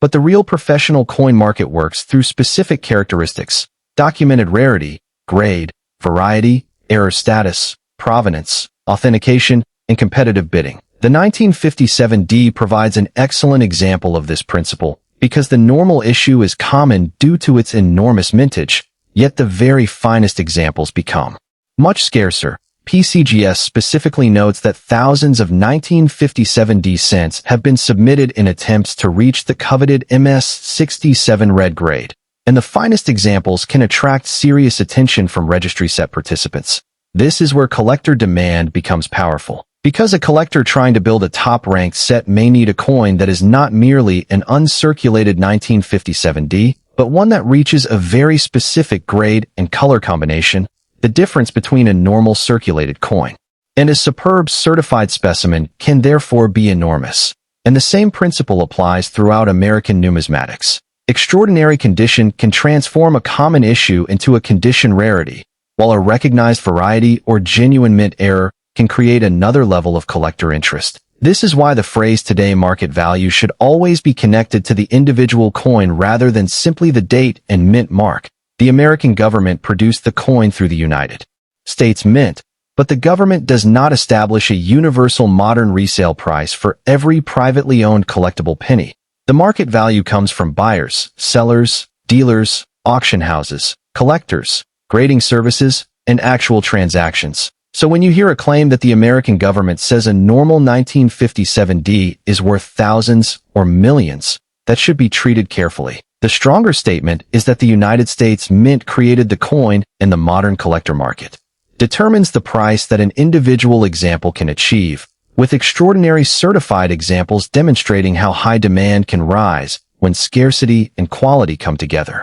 But the real professional coin market works through specific characteristics: documented rarity, grade, variety, error status, provenance, authentication, and competitive bidding. The 1957D provides an excellent example of this principle because the normal issue is common due to its enormous mintage, yet the very finest examples become much scarcer. PCGS specifically notes that thousands of 1957D cents have been submitted in attempts to reach the coveted MS67 Red grade, and the finest examples can attract serious attention from registry set participants. This is where collector demand becomes powerful, because a collector trying to build a top-ranked set may need a coin that is not merely an uncirculated 1957D, but one that reaches a very specific grade and color combination, the difference between a normal circulated coin and a superb certified specimen can therefore be enormous. And the same principle applies throughout American numismatics. Extraordinary condition can transform a common issue into a condition rarity, while a recognized variety or genuine mint error can create another level of collector interest. This is why the phrase today market value should always be connected to the individual coin rather than simply the date and mint mark. The American government produced the coin through the United States Mint, but the government does not establish a universal modern resale price for every privately owned collectible penny. The market value comes from buyers, sellers, dealers, auction houses, collectors, grading services, and actual transactions. So when you hear a claim that the American government says a normal 1957D is worth thousands or millions, that should be treated carefully. The stronger statement is that the United States Mint created the coin, and the modern collector market determines the price that an individual example can achieve, with extraordinary certified examples demonstrating how high demand can rise when scarcity and quality come together.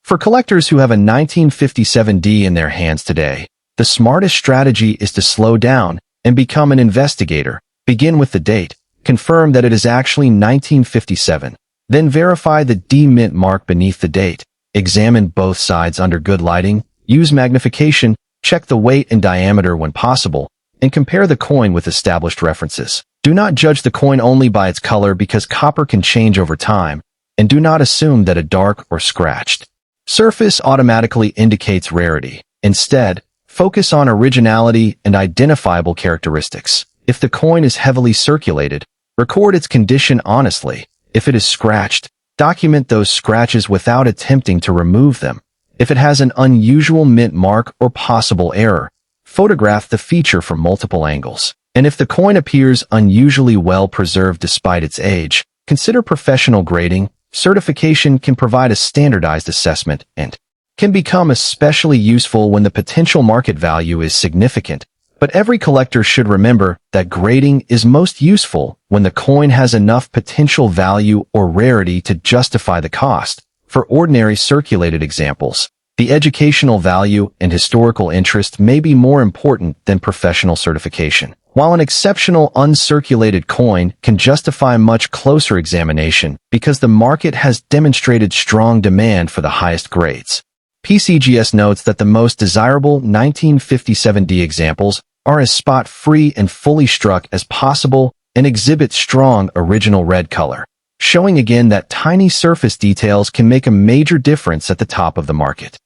For collectors who have a 1957D in their hands today, the smartest strategy is to slow down and become an investigator. Begin with the date, confirm that it is actually 1957. Then verify the D mint mark beneath the date. Examine both sides under good lighting, use magnification, Check the weight and diameter when possible, and compare the coin with established references. Do not judge the coin only by its color because copper can change over time, and do not assume that a dark or scratched surface automatically indicates rarity. Instead, focus on originality and identifiable characteristics. If the coin is heavily circulated, record its condition honestly. If it is scratched, document those scratches without attempting to remove them. If it has an unusual mint mark or possible error, photograph the feature from multiple angles. And if the coin appears unusually well preserved despite its age, consider professional grading. Certification can provide a standardized assessment and can become especially useful when the potential market value is significant. But every collector should remember that grading is most useful when the coin has enough potential value or rarity to justify the cost. For ordinary circulated examples, the educational value and historical interest may be more important than professional certification. While an exceptional uncirculated coin can justify much closer examination because the market has demonstrated strong demand for the highest grades. PCGS notes that the most desirable 1957D examples are as spot-free and fully struck as possible and exhibit strong original red color, showing again that tiny surface details can make a major difference at the top of the market.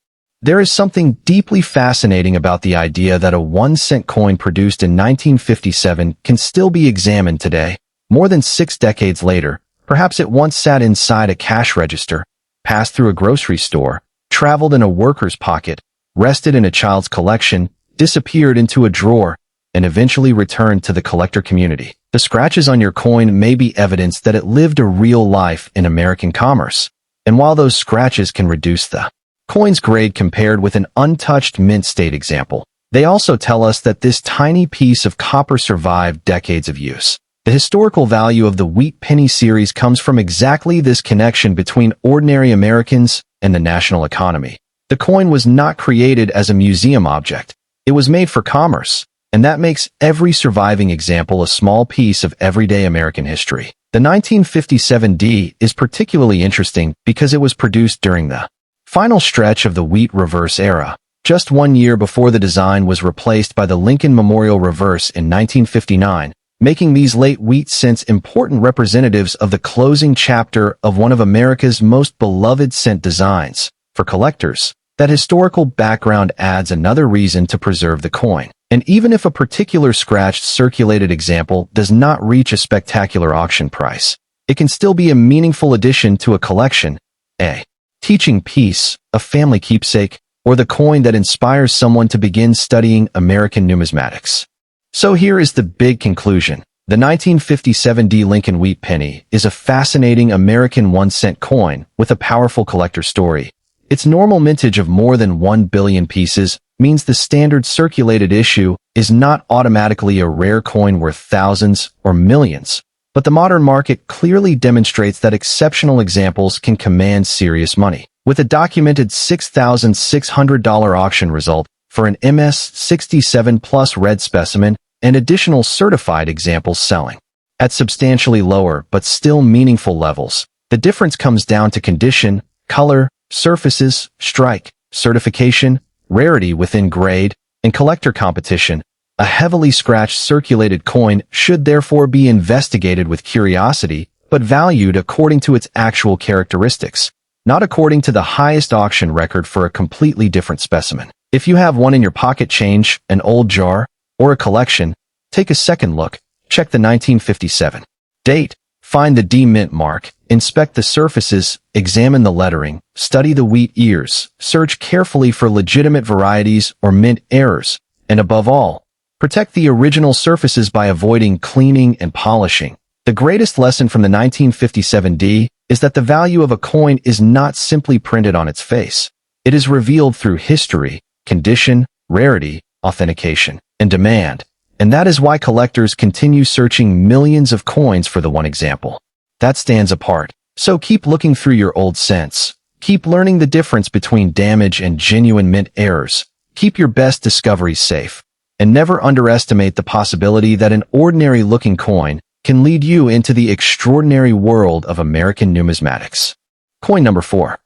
There is something deeply fascinating about the idea that a 1-cent coin produced in 1957 can still be examined today. More than 6 decades later, perhaps it once sat inside a cash register, passed through a grocery store, traveled in a worker's pocket, rested in a child's collection, disappeared into a drawer, and eventually returned to the collector community. The scratches on your coin may be evidence that it lived a real life in American commerce. And while those scratches can reduce the coin's grade compared with an untouched mint state example, they also tell us that this tiny piece of copper survived decades of use. The historical value of the wheat penny series comes from exactly this connection between ordinary Americans and the national economy. The coin was not created as a museum object. It was made for commerce, and that makes every surviving example a small piece of everyday American history. The 1957D is particularly interesting because it was produced during the final stretch of the wheat reverse era, just 1 year before the design was replaced by the Lincoln Memorial Reverse in 1959, making these late wheat cents important representatives of the closing chapter of one of America's most beloved cent designs. For collectors, that historical background adds another reason to preserve the coin. And even if a particular scratched circulated example does not reach a spectacular auction price, it can still be a meaningful addition to a collection, a teaching piece, a family keepsake, or the coin that inspires someone to begin studying American numismatics. So here is the big conclusion. The 1957D Lincoln Wheat Penny is a fascinating American 1-cent coin with a powerful collector story. Its normal mintage of more than 1 billion pieces means the standard circulated issue is not automatically a rare coin worth thousands or millions. But the modern market clearly demonstrates that exceptional examples can command serious money. With a documented $6,600 auction result for an MS-67 Plus red specimen and additional certified examples selling at substantially lower but still meaningful levels, the difference comes down to condition, color, surfaces, strike, certification, rarity within grade, and collector competition. A heavily scratched circulated coin should therefore be investigated with curiosity, but valued according to its actual characteristics, not according to the highest auction record for a completely different specimen. If you have one in your pocket change, an old jar, or a collection, take a second look. Check the 1957 date, find the D mint mark, inspect the surfaces, examine the lettering, study the wheat ears, search carefully for legitimate varieties or mint errors, and above all, protect the original surfaces by avoiding cleaning and polishing. The greatest lesson from the 1957D is that the value of a coin is not simply printed on its face. It is revealed through history, condition, rarity, authentication, and demand. And that is why collectors continue searching millions of coins for the one example that stands apart. So keep looking through your old cents. Keep learning the difference between damage and genuine mint errors. Keep your best discoveries safe. And never underestimate the possibility that an ordinary-looking coin can lead you into the extraordinary world of American numismatics. Coin number 4.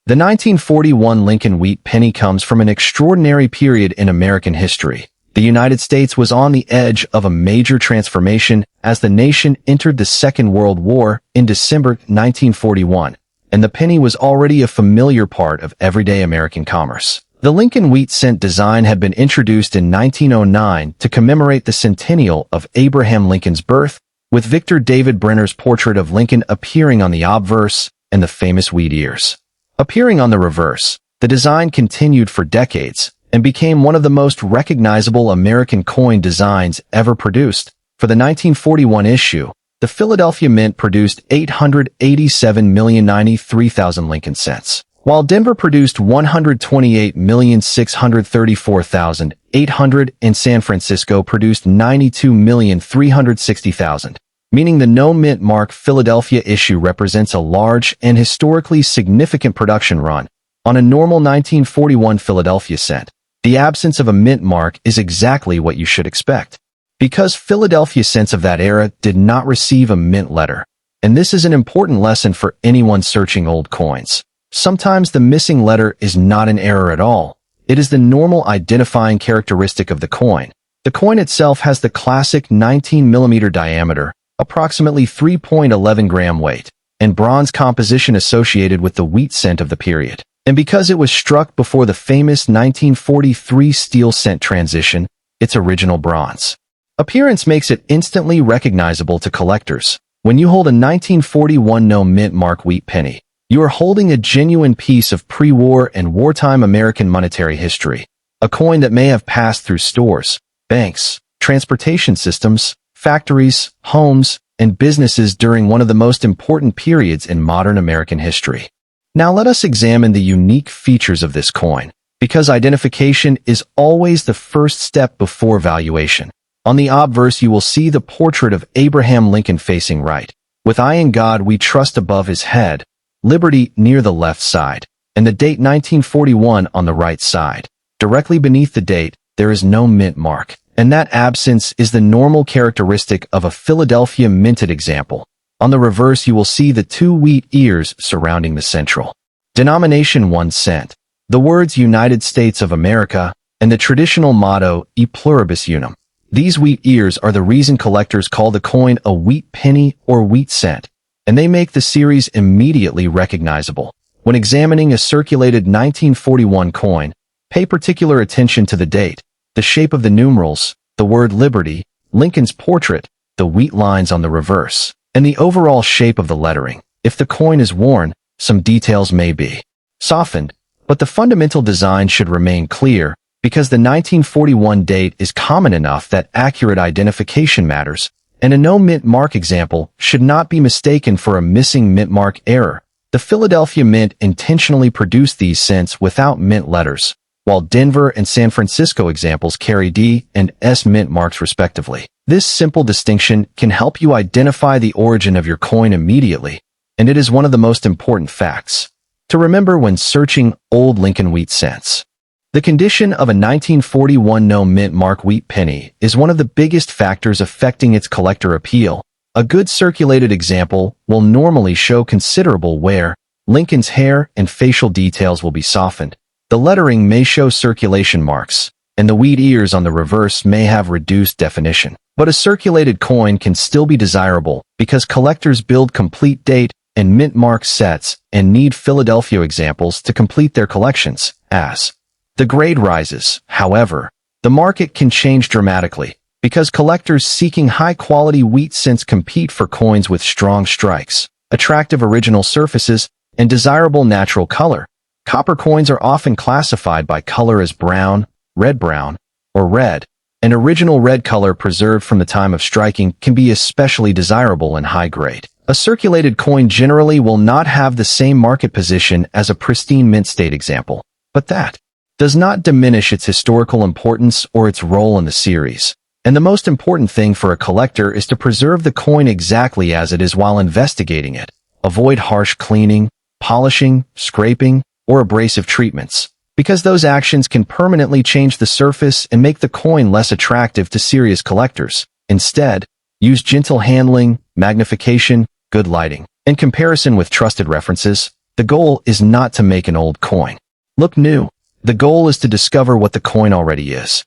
The 1941 Lincoln wheat penny comes from an extraordinary period in American history. The United States was on the edge of a major transformation as the nation entered the Second World War in December 1941, and the penny was already a familiar part of everyday American commerce. The Lincoln wheat cent design had been introduced in 1909 to commemorate the centennial of Abraham Lincoln's birth, with Victor David Brenner's portrait of Lincoln appearing on the obverse and the famous wheat ears appearing on the reverse. The design continued for decades and became one of the most recognizable American coin designs ever produced. For the 1941 issue, the Philadelphia Mint produced 887,093,000 Lincoln cents, while Denver produced 128,634,800 and San Francisco produced 92,360,000, meaning the no mint mark Philadelphia issue represents a large and historically significant production run on a normal 1941 Philadelphia cent. The absence of a mint mark is exactly what you should expect, because Philadelphia cents of that era did not receive a mint letter. And this is an important lesson for anyone searching old coins. Sometimes the missing letter is not an error at all. It is the normal identifying characteristic of the coin. The coin itself has the classic 19mm diameter, approximately 3.11 gram weight, and bronze composition associated with the wheat cent of the period. And because it was struck before the famous 1943 steel cent transition, it's original bronze appearance makes it instantly recognizable to collectors. When you hold a 1941 no mint mark wheat penny, you are holding a genuine piece of pre-war and wartime American monetary history, a coin that may have passed through stores, banks, transportation systems, factories, homes, and businesses during one of the most important periods in modern American history. Now let us examine the unique features of this coin, because identification is always the first step before valuation. On the obverse you will see the portrait of Abraham Lincoln facing right, with "I in God we trust" above his head, Liberty near the left side, and the date 1941 on the right side. Directly beneath the date, there is no mint mark, and that absence is the normal characteristic of a Philadelphia minted example. On the reverse you will see the two wheat ears surrounding the central denomination 1 cent, the words United States of America, and the traditional motto E pluribus unum. These wheat ears are the reason collectors call the coin a wheat penny or wheat cent, and they make the series immediately recognizable. When examining a circulated 1941 coin, pay particular attention to the date, the shape of the numerals, the word Liberty, Lincoln's portrait, the wheat lines on the reverse, and the overall shape of the lettering. If the coin is worn, some details may be softened, but the fundamental design should remain clear, because the 1941 date is common enough that accurate identification matters, and a no mint mark example should not be mistaken for a missing mint mark error. The Philadelphia Mint intentionally produced these cents without mint letters, while Denver and San Francisco examples carry D and S mint marks respectively. This simple distinction can help you identify the origin of your coin immediately, and it is one of the most important facts to remember when searching old Lincoln wheat cents. The condition of a 1941 no mint mark wheat penny is one of the biggest factors affecting its collector appeal. A good circulated example will normally show considerable wear. Lincoln's hair and facial details will be softened. The lettering may show circulation marks, and the wheat ears on the reverse may have reduced definition. But a circulated coin can still be desirable because collectors build complete date and mint mark sets and need Philadelphia examples to complete their collections. As the grade rises, however, the market can change dramatically, because collectors seeking high-quality wheat cents compete for coins with strong strikes, attractive original surfaces, and desirable natural color. Copper coins are often classified by color as brown, red-brown, or red. An original red color preserved from the time of striking can be especially desirable in high grade. A circulated coin generally will not have the same market position as a pristine mint state example, but that does not diminish its historical importance or its role in the series. And the most important thing for a collector is to preserve the coin exactly as it is while investigating it. Avoid harsh cleaning, polishing, scraping, or abrasive treatments, because those actions can permanently change the surface and make the coin less attractive to serious collectors. Instead, use gentle handling, magnification, good lighting, and comparison with trusted references. The goal is not to make an old coin look new. The goal is to discover what the coin already is.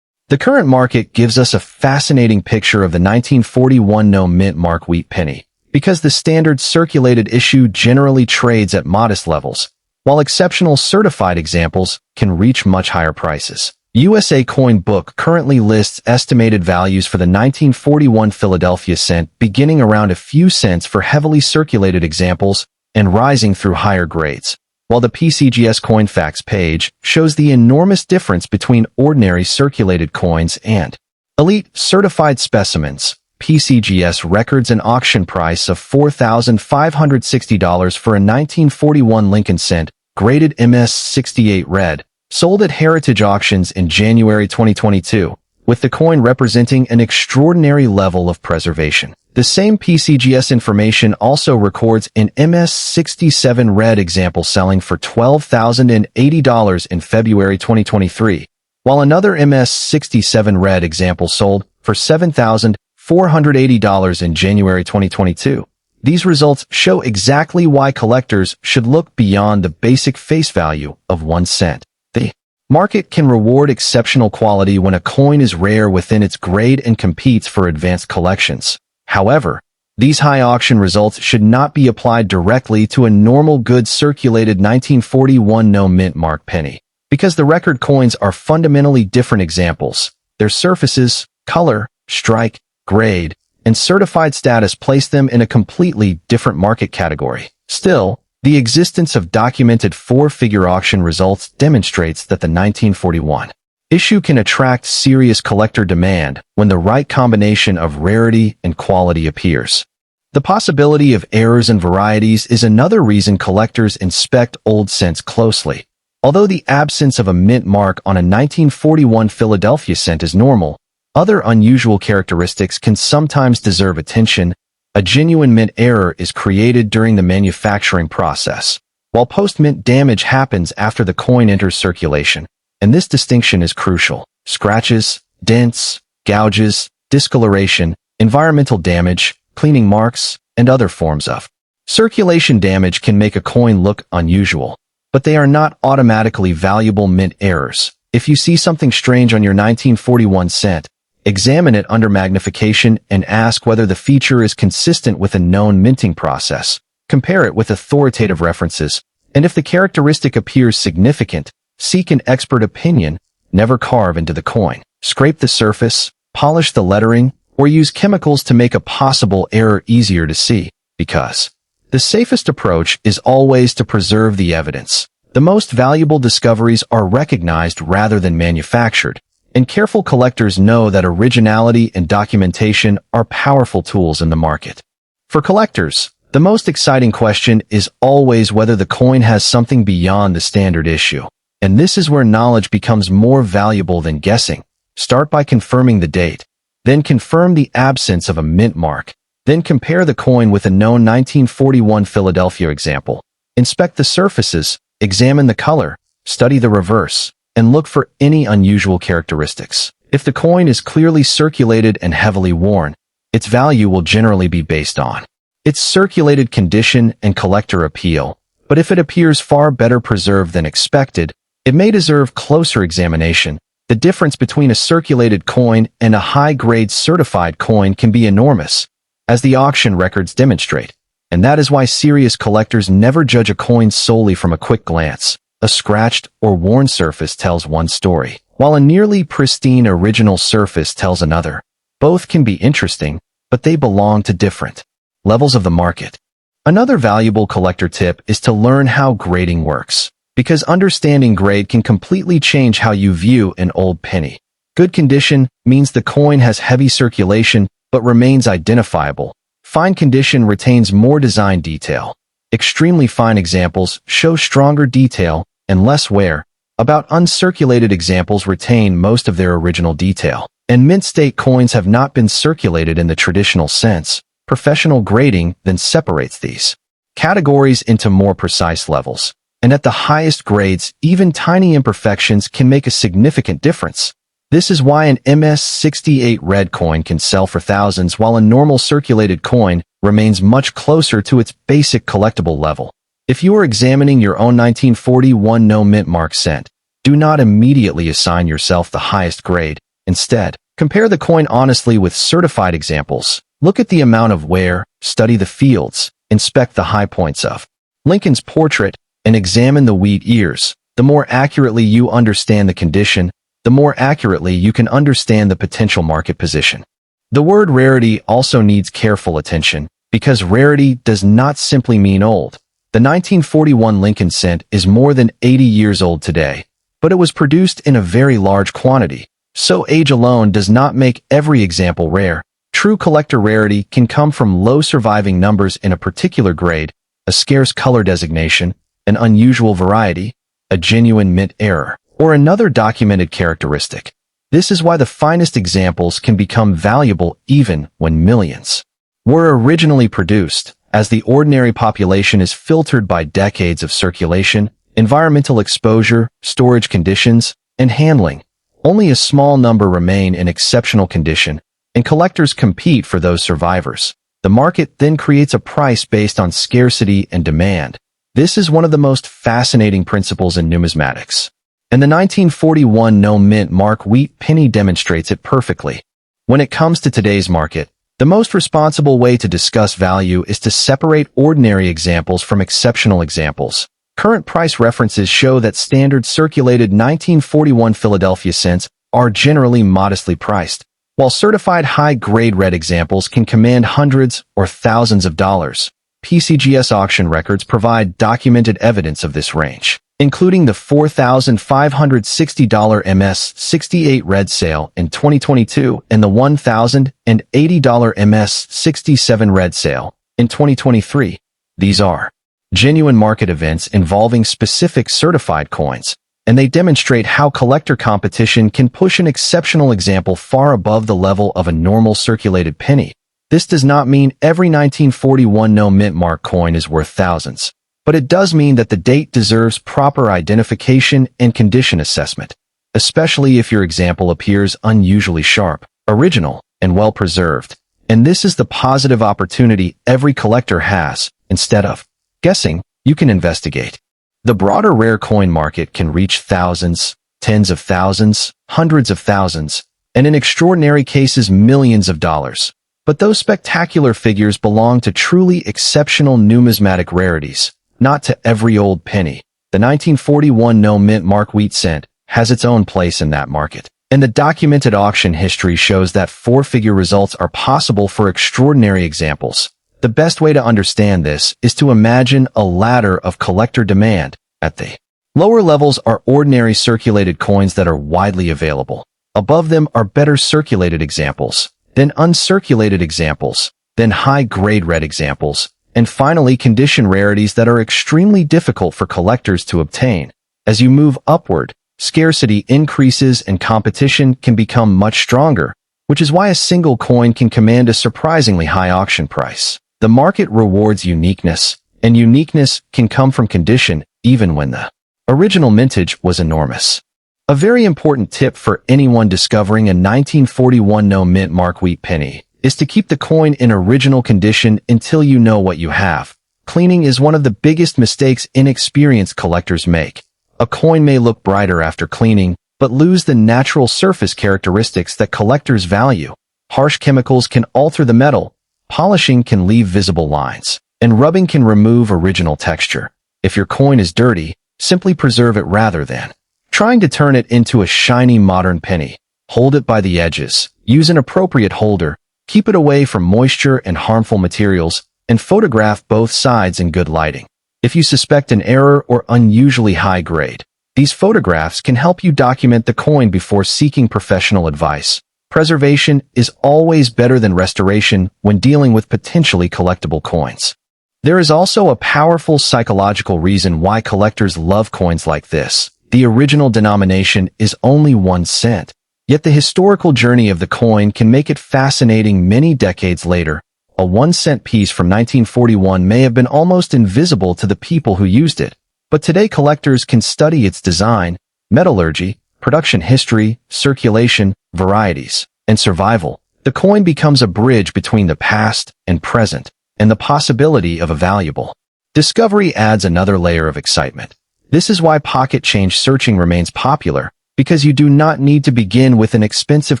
The current market gives us a fascinating picture of the 1941 no mint mark wheat penny, because the standard circulated issue generally trades at modest levels, while exceptional certified examples can reach much higher prices. USA Coin Book currently lists estimated values for the 1941 Philadelphia cent beginning around a few cents for heavily circulated examples and rising through higher grades, while the PCGS CoinFacts page shows the enormous difference between ordinary circulated coins and elite certified specimens. PCGS records an auction price of $4,560 for a 1941 Lincoln cent, graded MS-68 red, sold at Heritage Auctions in January 2022, with the coin representing an extraordinary level of preservation. The same PCGS information also records an MS-67 red example selling for $12,080 in February 2023, while another MS-67 red example sold for $7,480 in January 2022. These results show exactly why collectors should look beyond the basic face value of 1 cent. The market can reward exceptional quality when a coin is rare within its grade and competes for advanced collections. However, these high auction results should not be applied directly to a normal good circulated 1941 no mint mark penny, because the record coins are fundamentally different examples. Their surfaces, color, strike, grade, and certified status place them in a completely different market category. Still, the existence of documented 4-figure auction results demonstrates that the 1941 issue can attract serious collector demand when the right combination of rarity and quality appears. The possibility of errors and varieties is another reason collectors inspect old cents closely. Although the absence of a mint mark on a 1941 Philadelphia cent is normal, other unusual characteristics can sometimes deserve attention. A genuine mint error is created during the manufacturing process, while post-mint damage happens after the coin enters circulation. And this distinction is crucial. Scratches, dents, gouges, discoloration, environmental damage, cleaning marks, and other forms of circulation damage can make a coin look unusual, but they are not automatically valuable mint errors. If you see something strange on your 1941 cent, examine it under magnification and ask whether the feature is consistent with a known minting process. Compare it with authoritative references, and if the characteristic appears significant, seek an expert opinion. Never carve into the coin. Scrape the surface, polish the lettering, or use chemicals to make a possible error easier to see, because the safest approach is always to preserve the evidence. The most valuable discoveries are recognized rather than manufactured, and careful collectors know that originality and documentation are powerful tools in the market. For collectors, the most exciting question is always whether the coin has something beyond the standard issue. And this is where knowledge becomes more valuable than guessing. Start by confirming the date, then confirm the absence of a mint mark, then compare the coin with a known 1941 Philadelphia example. Inspect the surfaces, examine the color, study the reverse, and look for any unusual characteristics. If the coin is clearly circulated and heavily worn, its value will generally be based on its circulated condition and collector appeal. But if it appears far better preserved than expected, it may deserve closer examination. The difference between a circulated coin and a high-grade certified coin can be enormous, as the auction records demonstrate, and that is why serious collectors never judge a coin solely from a quick glance. A scratched or worn surface tells one story, while a nearly pristine original surface tells another. Both can be interesting, but they belong to different levels of the market. Another valuable collector tip is to learn how grading works, because understanding grade can completely change how you view an old penny. Good condition means the coin has heavy circulation but remains identifiable. Fine condition retains more design detail. Extremely fine examples show stronger detail and less wear. About uncirculated examples retain most of their original detail. And mint state coins have not been circulated in the traditional sense. Professional grading then separates these categories into more precise levels. And at the highest grades, even tiny imperfections can make a significant difference. This is why an MS-68 red coin can sell for thousands while a normal circulated coin remains much closer to its basic collectible level. If you are examining your own 1941 no mint mark cent, do not immediately assign yourself the highest grade. Instead, compare the coin honestly with certified examples. Look at the amount of wear, study the fields, inspect the high points of Lincoln's portrait, and examine the wheat ears. The more accurately you understand the condition, the more accurately you can understand the potential market position. The word rarity also needs careful attention, because rarity does not simply mean old. The 1941 Lincoln cent is more than 80 years old today, but it was produced in a very large quantity, so age alone does not make every example rare. True collector rarity can come from low surviving numbers in a particular grade, a scarce color designation, an unusual variety, a genuine mint error, or another documented characteristic. This is why the finest examples can become valuable even when millions were originally produced, as the ordinary population is filtered by decades of circulation, environmental exposure, storage conditions, and handling. Only a small number remain in exceptional condition, and collectors compete for those survivors. The market then creates a price based on scarcity and demand. This is one of the most fascinating principles in numismatics, and the 1941 no mint mark wheat penny demonstrates it perfectly. When it comes to today's market, the most responsible way to discuss value is to separate ordinary examples from exceptional examples. Current price references show that standard circulated 1941 Philadelphia cents are generally modestly priced, while certified high-grade red examples can command hundreds or thousands of dollars. PCGS auction records provide documented evidence of this range, including the $4,560 MS-68 red sale in 2022 and the $1,080 MS-67 red sale in 2023. These are genuine market events involving specific certified coins, and they demonstrate how collector competition can push an exceptional example far above the level of a normal circulated penny. This does not mean every 1941 no mint mark coin is worth thousands, but it does mean that the date deserves proper identification and condition assessment, especially if your example appears unusually sharp, original, and well-preserved. And this is the positive opportunity every collector has. Instead of guessing, you can investigate. The broader rare coin market can reach thousands, tens of thousands, hundreds of thousands, and in extraordinary cases millions of dollars. But those spectacular figures belong to truly exceptional numismatic rarities, not to every old penny. The 1941 no mint mark wheat cent has its own place in that market, and the documented auction history shows that four-figure results are possible for extraordinary examples. The best way to understand this is to imagine a ladder of collector demand. At the lower levels are ordinary circulated coins that are widely available. Above them are better circulated examples, then uncirculated examples, then high-grade red examples, and finally condition rarities that are extremely difficult for collectors to obtain. As you move upward, scarcity increases and competition can become much stronger, which is why a single coin can command a surprisingly high auction price. The market rewards uniqueness, and uniqueness can come from condition even when the original mintage was enormous. A very important tip for anyone discovering a 1941 no mint mark wheat penny is to keep the coin in original condition until you know what you have. Cleaning is one of the biggest mistakes inexperienced collectors make. A coin may look brighter after cleaning, but lose the natural surface characteristics that collectors value. Harsh chemicals can alter the metal, polishing can leave visible lines, and rubbing can remove original texture. If your coin is dirty, simply preserve it rather than trying to turn it into a shiny modern penny. Hold it by the edges, use an appropriate holder, keep it away from moisture and harmful materials, and photograph both sides in good lighting. If you suspect an error or unusually high grade, these photographs can help you document the coin before seeking professional advice. Preservation is always better than restoration when dealing with potentially collectible coins. There is also a powerful psychological reason why collectors love coins like this. The original denomination is only 1 cent, yet the historical journey of the coin can make it fascinating many decades later. A 1 cent piece from 1941 may have been almost invisible to the people who used it, but today collectors can study its design, metallurgy, production history, circulation, varieties, and survival. The coin becomes a bridge between the past and present, and the possibility of a valuable Discovery adds another layer of excitement. This is why pocket change searching remains popular, because you do not need to begin with an expensive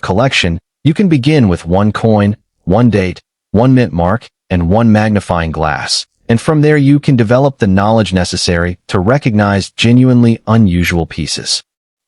collection. You can begin with one coin, one date, one mint mark, and one magnifying glass. And from there you can develop the knowledge necessary to recognize genuinely unusual pieces.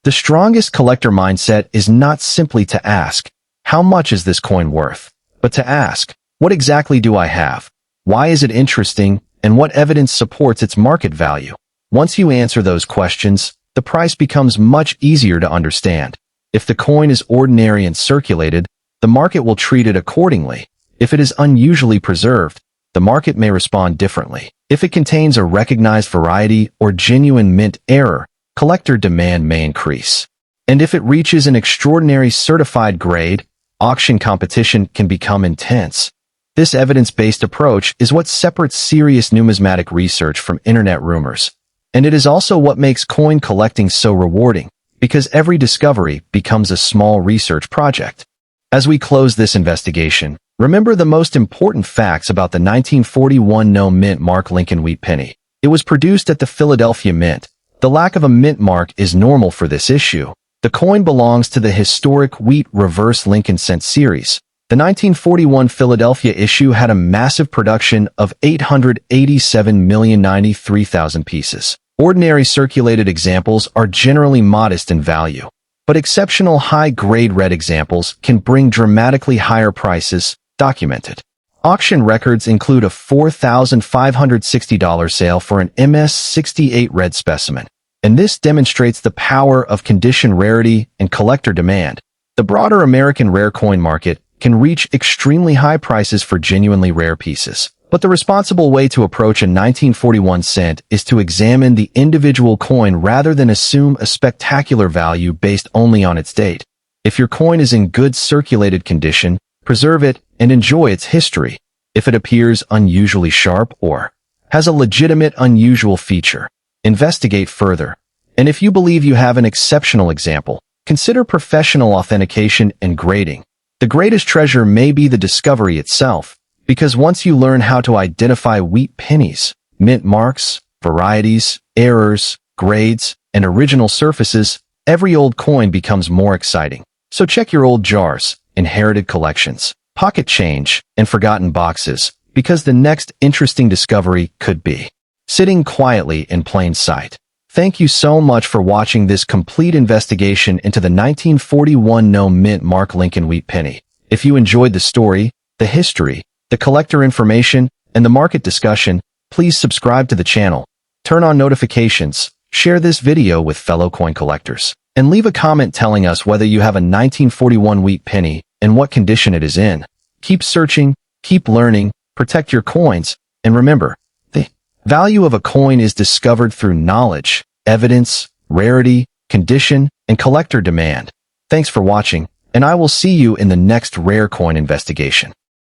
The strongest collector mindset is not simply to ask, how much is this coin worth? But to ask, what exactly do I have? Why is it interesting? And what evidence supports its market value? Once you answer those questions, the price becomes much easier to understand. If the coin is ordinary and circulated, the market will treat it accordingly. If it is unusually preserved, the market may respond differently. If it contains a recognized variety or genuine mint error, collector demand may increase. And if it reaches an extraordinary certified grade, auction competition can become intense. This evidence-based approach is what separates serious numismatic research from internet rumors. And it is also what makes coin collecting so rewarding, because every discovery becomes a small research project. As we close this investigation, remember the most important facts about the 1941 no mint mark Lincoln Wheat Penny. It was produced at the Philadelphia Mint. The lack of a mint mark is normal for this issue. The coin belongs to the historic wheat reverse Lincoln cent series. The 1941 Philadelphia issue had a massive production of 887,093,000 pieces. Ordinary circulated examples are generally modest in value, but exceptional high-grade red examples can bring dramatically higher prices. Documented. Auction records include a $4,560 sale for an MS-68 red specimen, and this demonstrates the power of condition rarity and collector demand. The broader American rare coin market can reach extremely high prices for genuinely rare pieces. But the responsible way to approach a 1941 cent is to examine the individual coin rather than assume a spectacular value based only on its date. If your coin is in good circulated condition, preserve it and enjoy its history. If it appears unusually sharp or has a legitimate unusual feature, investigate further. And if you believe you have an exceptional example, consider professional authentication and grading. The greatest treasure may be the discovery itself, because once you learn how to identify wheat pennies, mint marks, varieties, errors, grades, and original surfaces, every old coin becomes more exciting. So check your old jars, inherited collections, pocket change, and forgotten boxes, because the next interesting discovery could be sitting quietly in plain sight. Thank you so much for watching this complete investigation into the 1941 no mint mark Lincoln Wheat Penny. If you enjoyed the story, the history, the collector information, and the market discussion, please subscribe to the channel, turn on notifications, share this video with fellow coin collectors, and leave a comment telling us whether you have a 1941 wheat penny and what condition it is in. Keep searching, keep learning, protect your coins, and remember, the value of a coin is discovered through knowledge, evidence, rarity, condition, and collector demand. Thanks for watching, and I will see you in the next rare coin investigation.